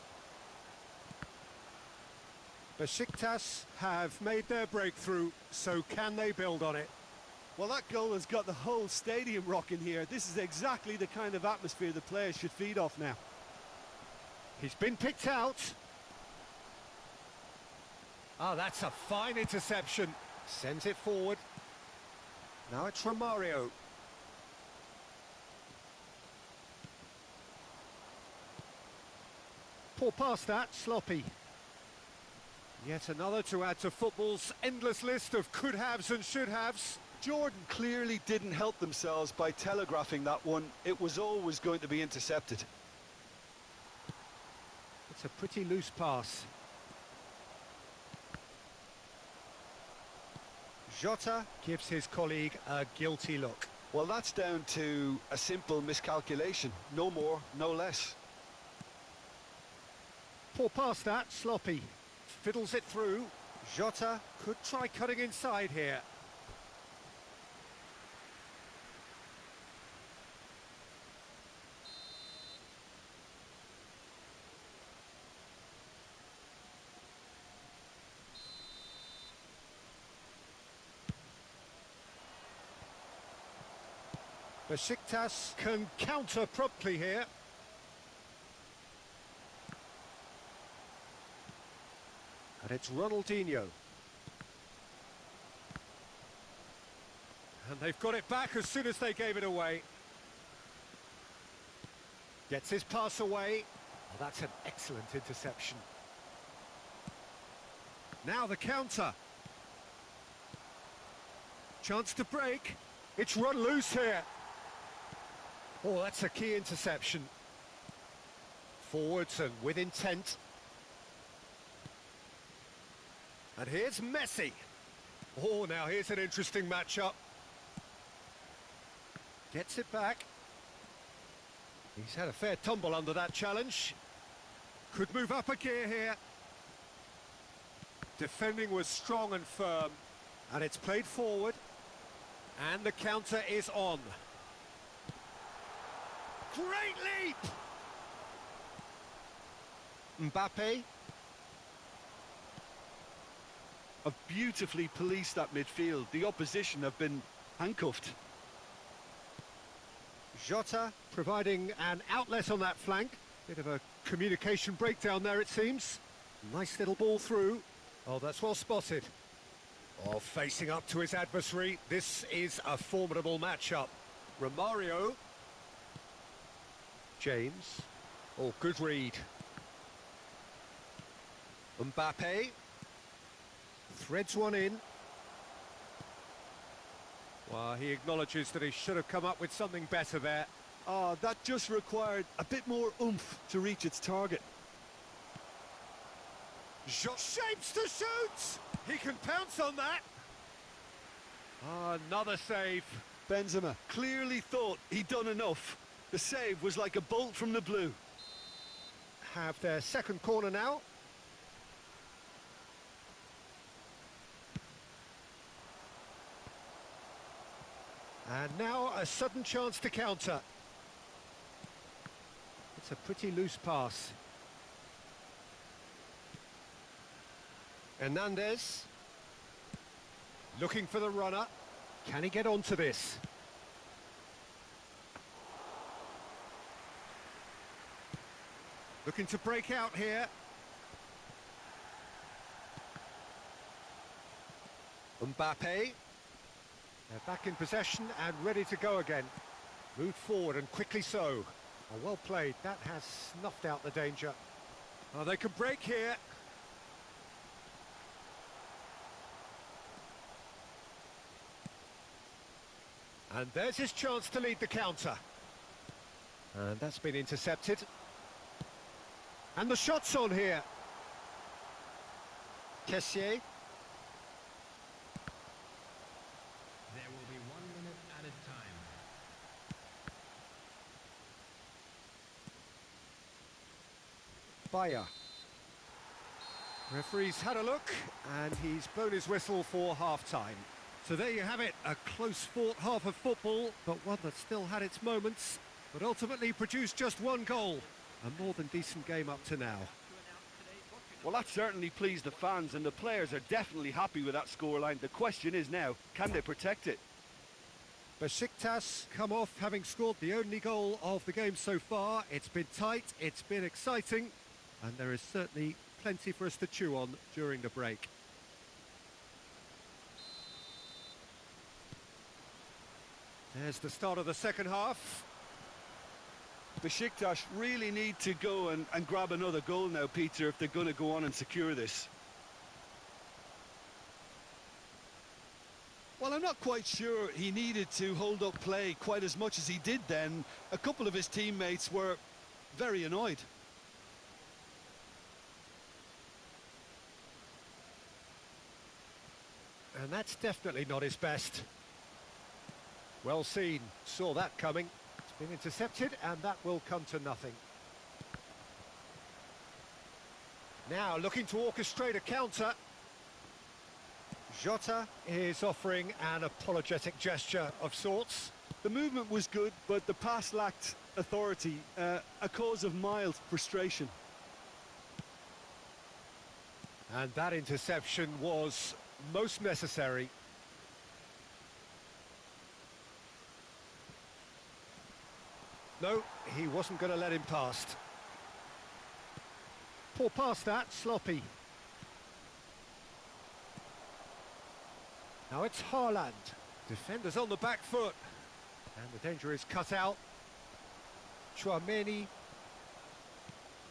Besiktas have made their breakthrough, so can they build on it? Well, that goal has got the whole stadium rocking here. This is exactly the kind of atmosphere the players should feed off now. He's been picked out. Oh, that's a fine interception. Sends it forward. Now it's Romario. Poor pass that, sloppy. Yet another to add to football's endless list of could-haves and should-haves. Jordan clearly didn't help themselves by telegraphing that one. It was always going to be intercepted. It's a pretty loose pass. Jota gives his colleague a guilty look. Well, that's down to a simple miscalculation. No more, no less. Poor pass that, sloppy. Fiddles it through. Jota could try cutting inside here. Besiktas can counter promptly here. And it's Ronaldinho. And they've got it back as soon as they gave it away. Gets his pass away. Oh, that's an excellent interception. Now the counter. Chance to break. It's run loose here. Oh, that's a key interception. Forwards and with intent. And here's Messi. Oh, now here's an interesting matchup. Gets it back. He's had a fair tumble under that challenge. Could move up a gear here. Defending was strong and firm. And it's played forward. And the counter is on. Great leap! Mbappe. Have beautifully policed that midfield. The opposition have been handcuffed. Jota providing an outlet on that flank. Bit of a communication breakdown there, it seems. Nice little ball through. Oh, that's well spotted. Oh, facing up to his adversary. This is a formidable matchup. Romario. James. Oh, good read. Mbappe. Threads one in. Well, he acknowledges that he should have come up with something better there. Oh, that just required a bit more oomph to reach its target. Shapes to shoot! He can pounce on that. Another save. Benzema clearly thought he'd done enough. The save was like a bolt from the blue. Have their second corner now. And now a sudden chance to counter. It's a pretty loose pass. Hernandez. Looking for the runner. Can he get onto this? Looking to break out here. Mbappe. They're back in possession and ready to go again. Moved forward and quickly so. Oh, well played. That has snuffed out the danger. Oh, they can break here. And there's his chance to lead the counter. And that's been intercepted. And the shot's on here. Kessier. There will be 1 minute added time. Bayer. Referee's had a look, and he's blown his whistle for half-time. So there you have it, a close-fought half of football, but one that still had its moments, but ultimately produced just one goal. A more than decent game up to now. Well, that certainly pleased the fans, and the players are definitely happy with that scoreline. The question is now, can they protect it? Besiktas come off having scored the only goal of the game so far. It's been tight, it's been exciting, and there is certainly plenty for us to chew on during the break. There's the start of the second half. Besiktas really need to go and grab another goal now, Peter, if they're going to go on and secure this. Well, I'm not quite sure he needed to hold up play quite as much as he did then. A couple of his teammates were very annoyed. And that's definitely not his best. Well seen, saw that coming. It's been intercepted, and that will come to nothing. Now looking to orchestrate a counter. Jota is offering an apologetic gesture of sorts. The movement was good, but the pass lacked authority, a cause of mild frustration. And that interception was most necessary. No, he wasn't going to let him past. Poor pass that, sloppy. Now it's Haaland. Defenders on the back foot. And the danger is cut out. Chouameni.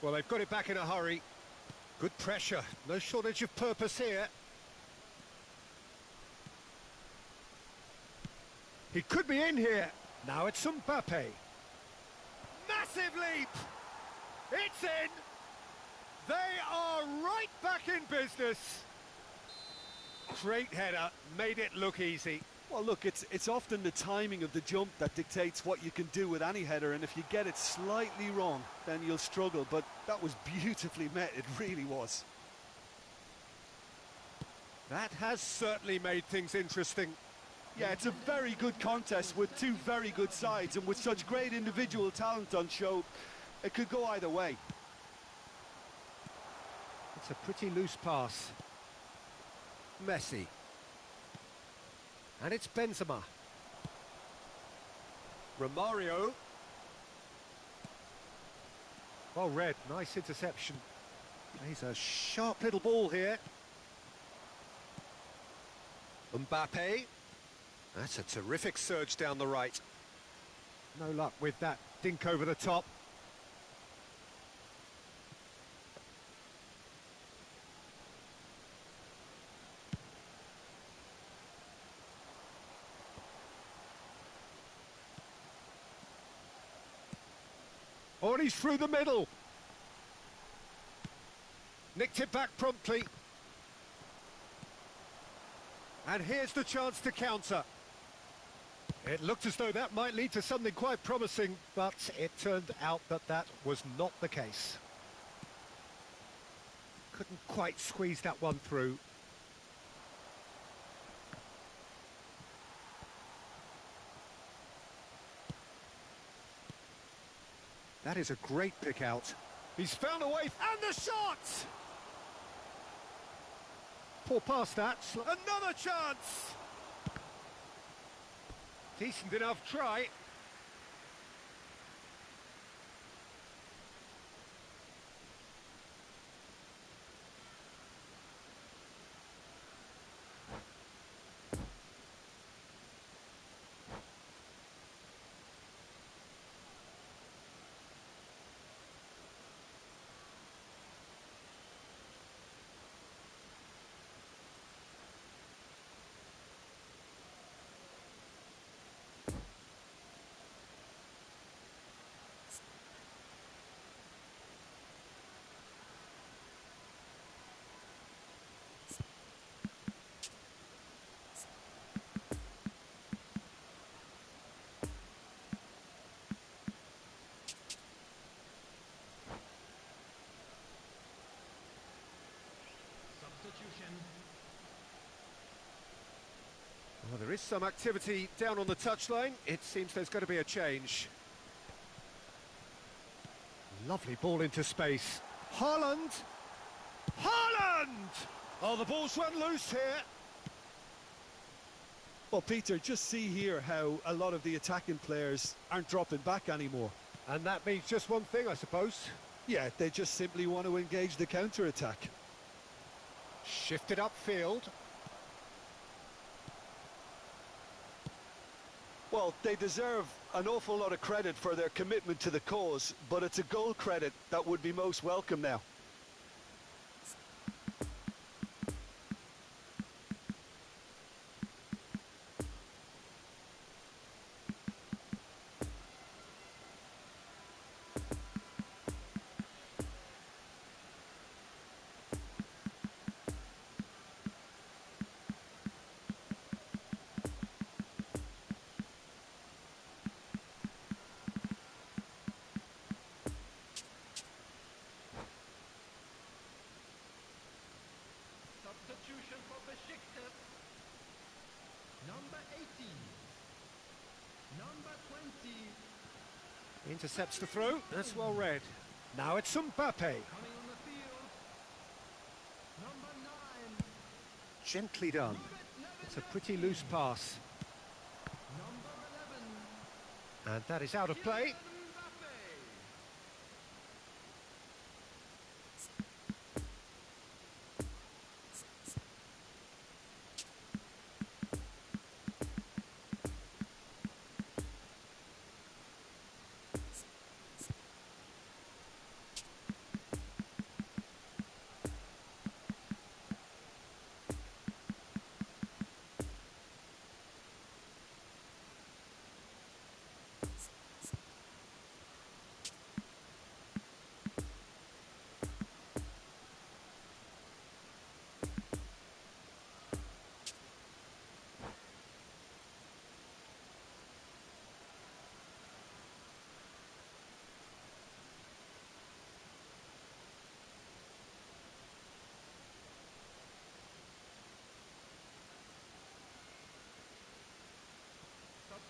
Well, they've got it back in a hurry. Good pressure, no shortage of purpose here. He could be in here. Now it's Mbappe. Massive leap! It's in! They are right back in business. Great header, made it look easy. Well, look, it's often the timing of the jump that dictates what you can do with any header, and if you get it slightly wrong, then you'll struggle, but that was beautifully met, it really was. That has certainly made things interesting. Yeah, it's a very good contest with two very good sides, and with such great individual talent on show, it could go either way. It's a pretty loose pass. Messi. And it's Benzema. Romario. Well read, nice interception. He's a sharp little ball here. Mbappe. That's a terrific surge down the right. No luck with that dink over the top. Oh, and he's through the middle. Nicked it back promptly. And here's the chance to counter. It looked as though that might lead to something quite promising, but it turned out that that was not the case. Couldn't quite squeeze that one through. That is a great pick out. He's found a way, and the shot! Poor pass that. Another chance! Decent enough try. Some activity down on the touchline. It seems there's going to be a change. Lovely ball into space. Haaland! Haaland! Oh, the ball's run loose here. Well, Peter, just see here how a lot of the attacking players aren't dropping back anymore. And that means just one thing, I suppose. Yeah, they just simply want to engage the counter-attack. Shifted upfield. Well, they deserve an awful lot of credit for their commitment to the cause, but it's a goal credit that would be most welcome now. Substitution for Besiktas. Number 18. Number 20. Intercepts the throw. That's well read. Now it's Mbappe. Coming on the field. Number 9. Gently done. It's a pretty loose pass. Number 11. And that is out of play. Mbappe.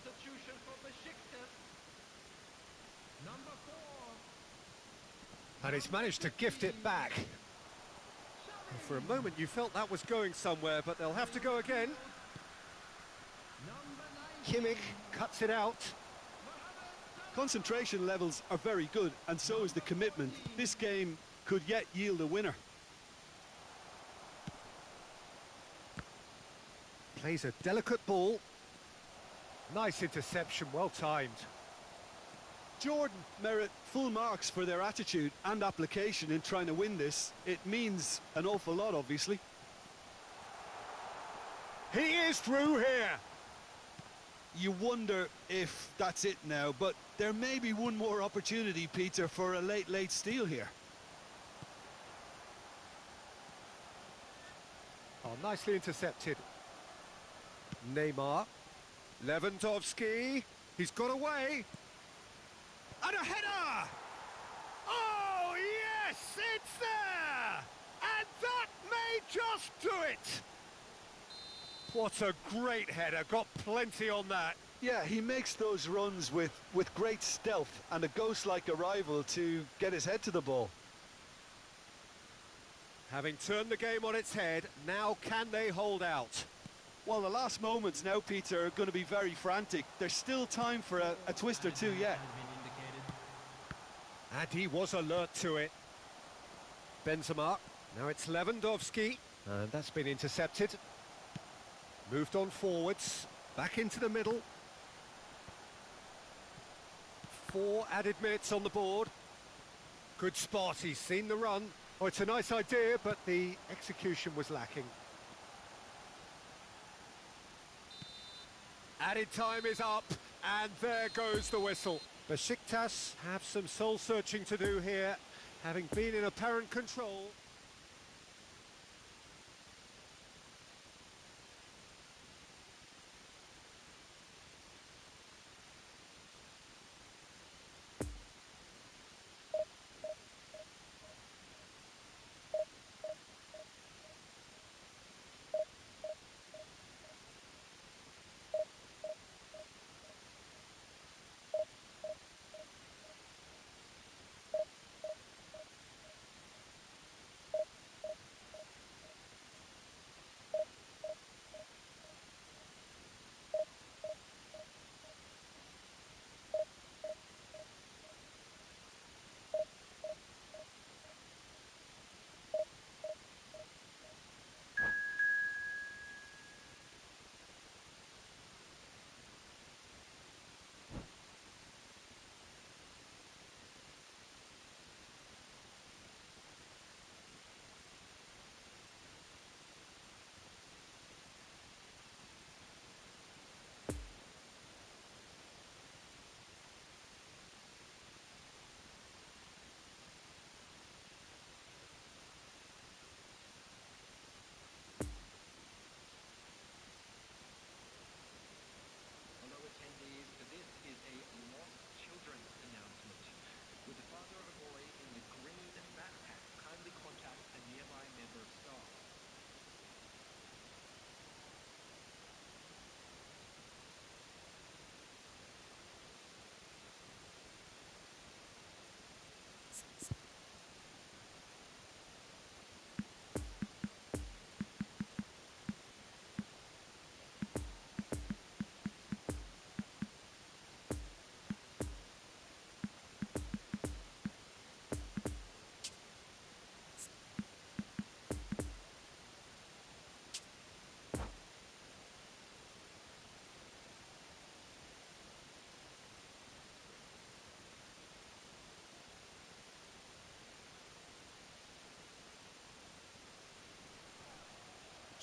Substitution for Besiktas. Number 4. And he's managed to gift it back. And for a moment you felt that was going somewhere, but they'll have to go again. Number 9. Kimmich cuts it out. Concentration levels are very good, and so is the commitment. This game could yet yield a winner. Plays a delicate ball. Nice interception, well timed. Jordan merit full marks for their attitude and application in trying to win this. It means an awful lot, obviously. He is through here. You wonder if that's it now, but there may be one more opportunity, Peter, for a late steal here. Oh, nicely intercepted. Neymar. Lewandowski. He's got away. And a header! Oh, yes, it's there! And that may just do it! What a great header, got plenty on that. Yeah, he makes those runs with great stealth and a ghost-like arrival to get his head to the ball. Having turned the game on its head, now can they hold out? Well, the last moments now, Peter, are going to be very frantic. There's still time for a twist or two yet. And he was alert to it. Benzema, now it's Lewandowski, and that's been intercepted. Moved on forwards, back into the middle. 4 added minutes on the board. Good spot, he's seen the run. Oh, it's a nice idea, but the execution was lacking. Added time is up, and there goes the whistle. Besiktas have some soul-searching to do here, having been in apparent control.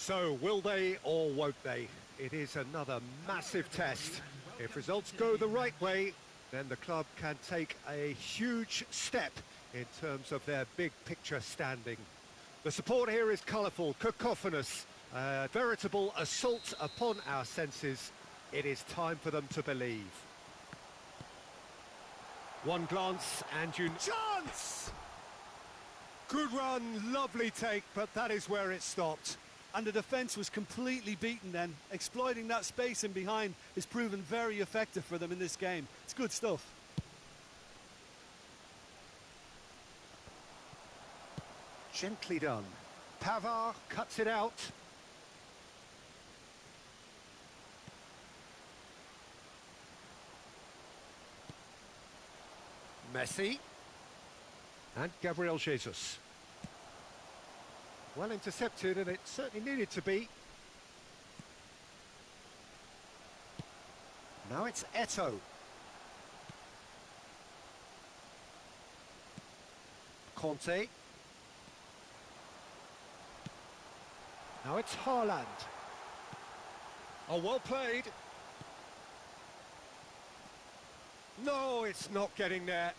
So, will they or won't they? It is another massive test. If results go the right way, then the club can take a huge step in terms of their big picture standing. The support here is colourful, cacophonous, a veritable assault upon our senses. It is time for them to believe. One glance and you... Chance! Good run, lovely take, but that is where it stopped. And the defence was completely beaten then. Exploiting that space in behind has proven very effective for them in this game. It's good stuff. Gently done. Pavard cuts it out. Messi. And Gabriel Jesus. Well intercepted, and it certainly needed to be. Now it's Eto'o. Conte. Now it's Haaland. Oh, well played. No, it's not getting there.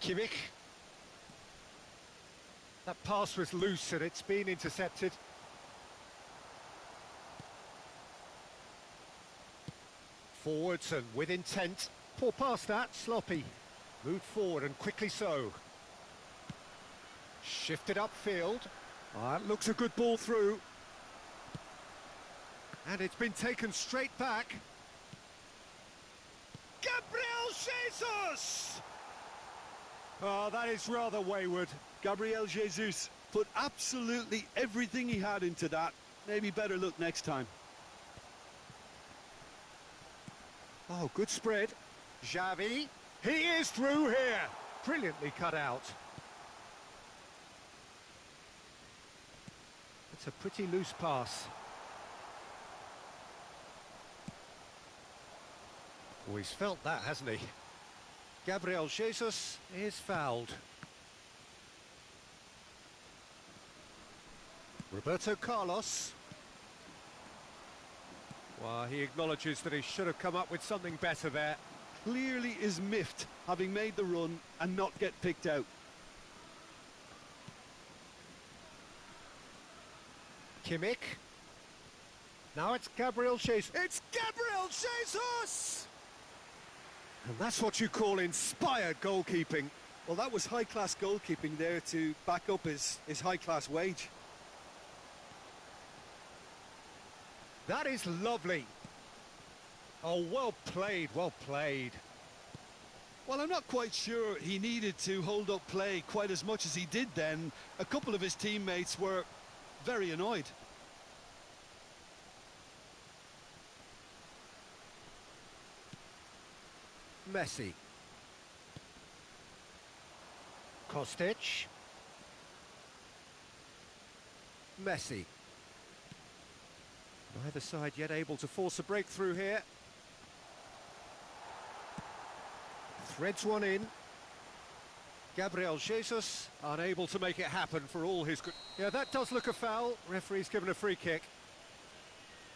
Kimmich. That pass was loose and it's been intercepted. Forwards and with intent. Poor past that, sloppy. Moved forward and quickly so. Shifted upfield. That looks a good ball through. And it's been taken straight back. Gabriel Jesus! Oh, that is rather wayward. Gabriel Jesus put absolutely everything he had into that. Maybe better look next time. Oh, good spread. Xavi. He is through here. Brilliantly cut out. It's a pretty loose pass. Oh, he's felt that, hasn't he? Gabriel Jesus is fouled. Roberto Carlos. Well, he acknowledges that he should have come up with something better there. Clearly is miffed, having made the run and not get picked out. Kimmich. Now it's Gabriel Jesus. It's Gabriel Jesus! And that's what you call inspired goalkeeping. Well, that was high-class goalkeeping there to back up his high-class wage. That is lovely. Oh, well played, well played. Well, I'm not quite sure he needed to hold up play quite as much as he did then. A couple of his teammates were very annoyed. Messi. Kostic. Messi. Neither side yet able to force a breakthrough here. Threads one in. Gabriel Jesus unable to make it happen for all his good. Yeah, that does look a foul. Referee's given a free kick.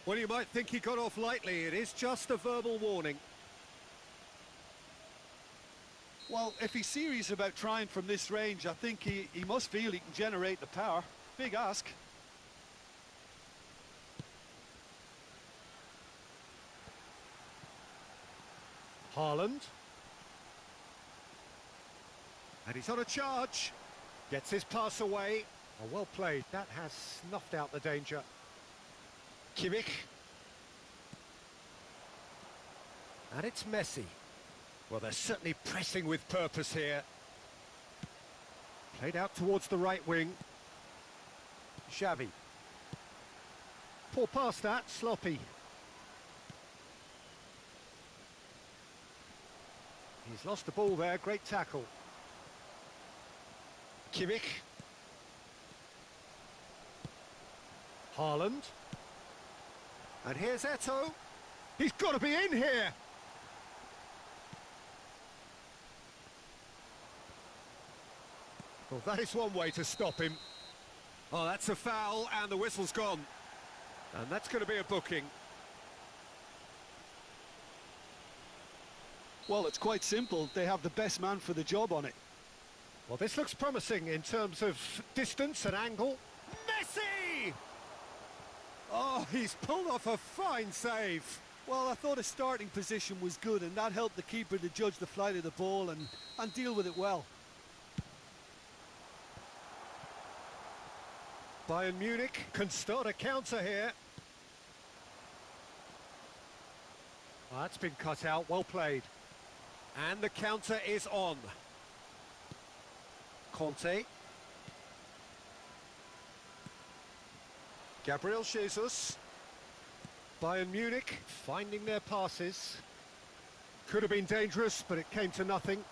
Well, you might think he got off lightly. It is just a verbal warning. Well, if he's serious about trying from this range, I think he must feel he can generate the power. Big ask. Haaland. And he's on a charge. Gets his pass away. Oh, well played. That has snuffed out the danger. Kimmich. And it's Messi. Well, they're certainly pressing with purpose here. Played out towards the right wing. Xavi. Poor pass that, sloppy. He's lost the ball there, great tackle. Kimmich. Haaland. And here's Eto'o. He's got to be in here. Well, that is one way to stop him. Oh, that's a foul, and the whistle's gone. And that's going to be a booking. Well, it's quite simple. They have the best man for the job on it. Well, this looks promising in terms of distance and angle. Messi! Oh, he's pulled off a fine save. Well, I thought his starting position was good, and that helped the keeper to judge the flight of the ball and deal with it well. Bayern Munich can start a counter here. Well, that's been cut out, well played. And the counter is on. Conte. Gabriel Jesus. Bayern Munich finding their passes. Could have been dangerous, but it came to nothing.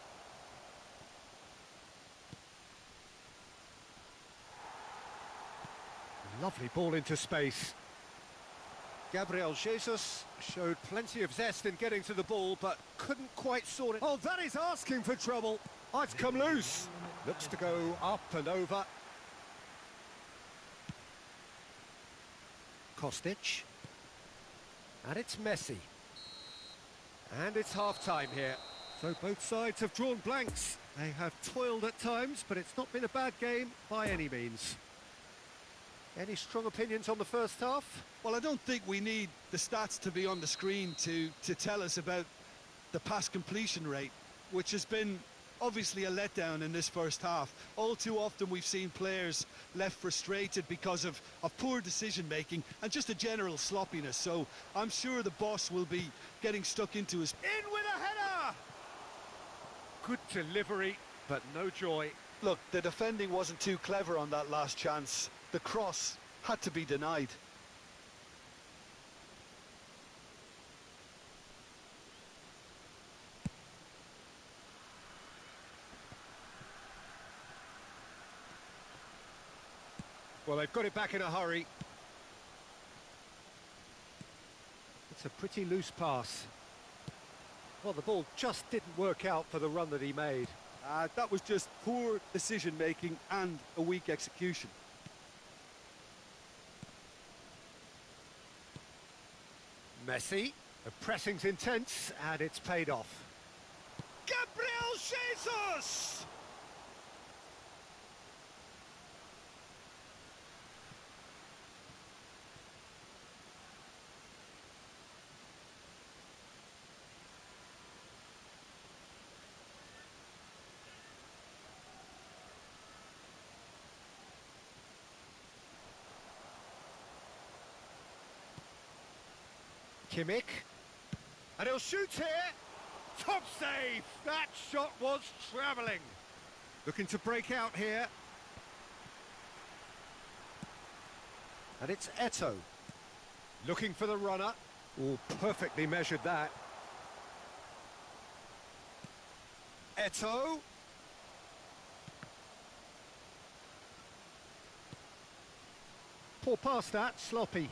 Lovely ball into space. Gabriel Jesus showed plenty of zest in getting to the ball, but couldn't quite sort it. Oh, that is asking for trouble. Oh, it's come loose. Looks to go up and over. Kostic. And it's Messi. And it's half-time here. So both sides have drawn blanks. They have toiled at times, but it's not been a bad game by any means. Any strong opinions on the first half? Well, I don't think we need the stats to be on the screen to tell us about the pass completion rate, which has been obviously a letdown in this first half. All too often we've seen players left frustrated because of poor decision-making and just a general sloppiness. So I'm sure the boss will be getting stuck into his... In with a header! Good delivery, but no joy. Look, the defending wasn't too clever on that last chance. The cross had to be denied. Well, they've got it back in a hurry. It's a pretty loose pass. Well, the ball just didn't work out for the run that he made. That was just poor decision-making and a weak execution. Messi, the pressing's intense, and it's paid off. Gabriel Jesus! Kimmich, and he'll shoot here. Top save! That shot was travelling. Looking to break out here. And it's Eto'o. Looking for the runner. Oh, perfectly measured that. Eto'o. Poor pass that, sloppy.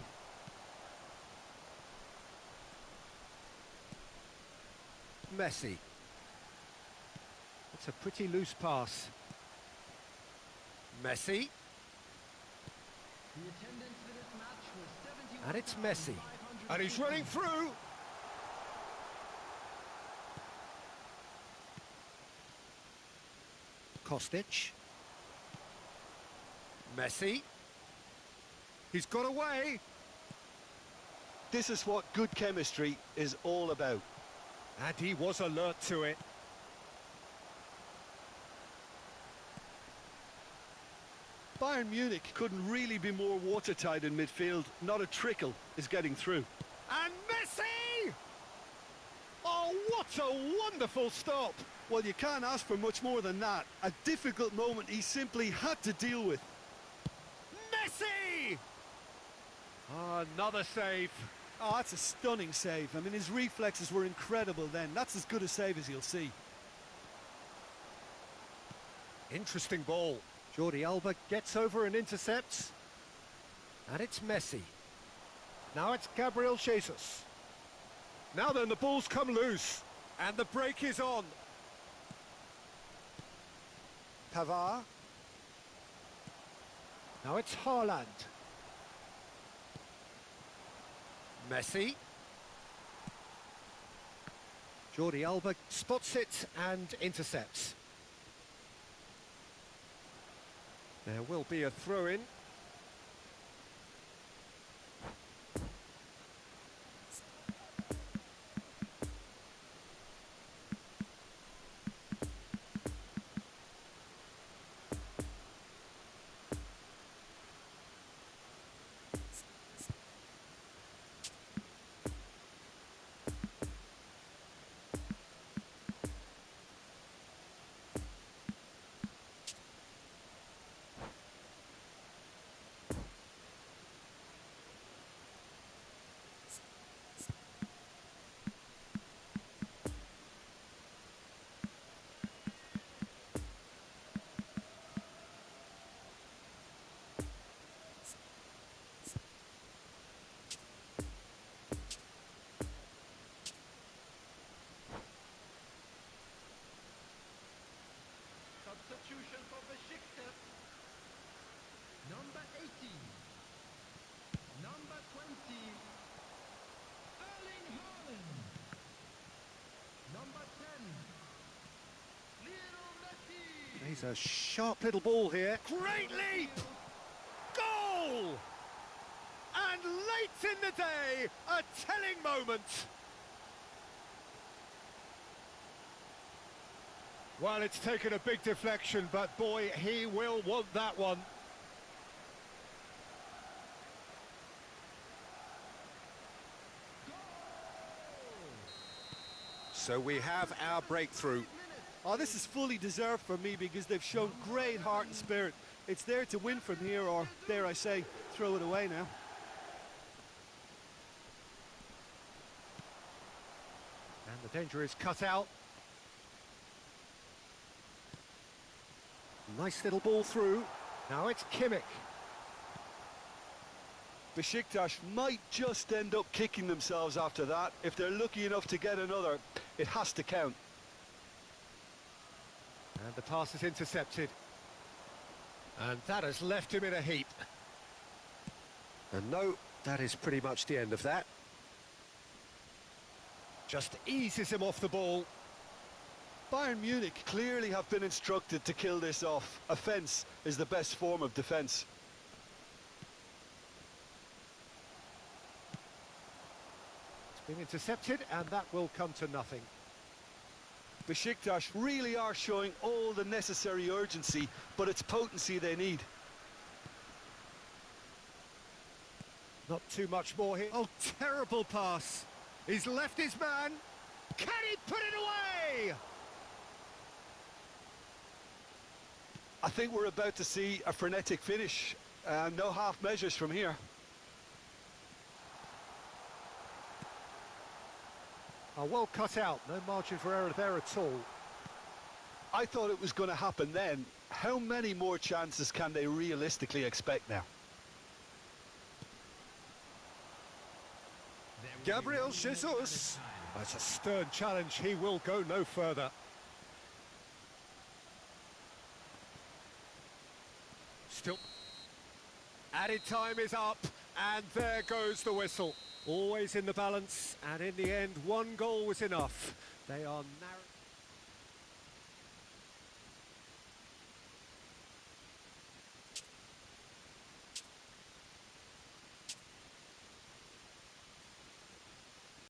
Messi. It's a pretty loose pass. Messi. And it's Messi. And he's running through. Kostic. Messi. He's got away. This is what good chemistry is all about. And he was alert to it. Bayern Munich couldn't really be more watertight in midfield. Not a trickle is getting through. And Messi! Oh, what a wonderful stop! Well, you can't ask for much more than that. A difficult moment he simply had to deal with. Messi! Oh, another save. Oh, that's a stunning save. I mean, his reflexes were incredible then. That's as good a save as you'll see. Interesting ball. Jordi Alba gets over and intercepts. And it's Messi. Now it's Gabriel Jesus. Now then, the ball's come loose. And the break is on. Pavard. Now it's Haaland. Messi. Jordi Alba spots it and intercepts. There will be a throw-in. Substitution for Besiktas. Number 18. Number 20. Erling Haaland. Number 10. Lionel Messi. He's a sharp little ball here. Great leap! Goal! And late in the day, a telling moment. Well, it's taken a big deflection, but boy, he will want that one. So we have our breakthrough. Oh, this is fully deserved for me because they've shown great heart and spirit. It's there to win from here, or dare I say, throw it away now. And the danger is cut out. Nice little ball through. Now it's Kimmich. Besiktas might just end up kicking themselves after that. If they're lucky enough to get another, it has to count. And the pass is intercepted. And that has left him in a heap. And no, that is pretty much the end of that. Just eases him off the ball. Bayern Munich clearly have been instructed to kill this off. Offence is the best form of defence. It's been intercepted, and that will come to nothing. Besiktas really are showing all the necessary urgency, but it's potency they need. Not too much more here. Oh, terrible pass. He's left his man. Can he put it away? I think we're about to see a frenetic finish. No half measures from here. Oh, well cut out. No margin for error there at all. I thought it was going to happen then. How many more chances can they realistically expect now? Gabriel Jesus. That's a stern challenge. He will go no further. Still. Added time is up, and there goes the whistle. Always in the balance, and in the end, one goal was enough. They are narrow.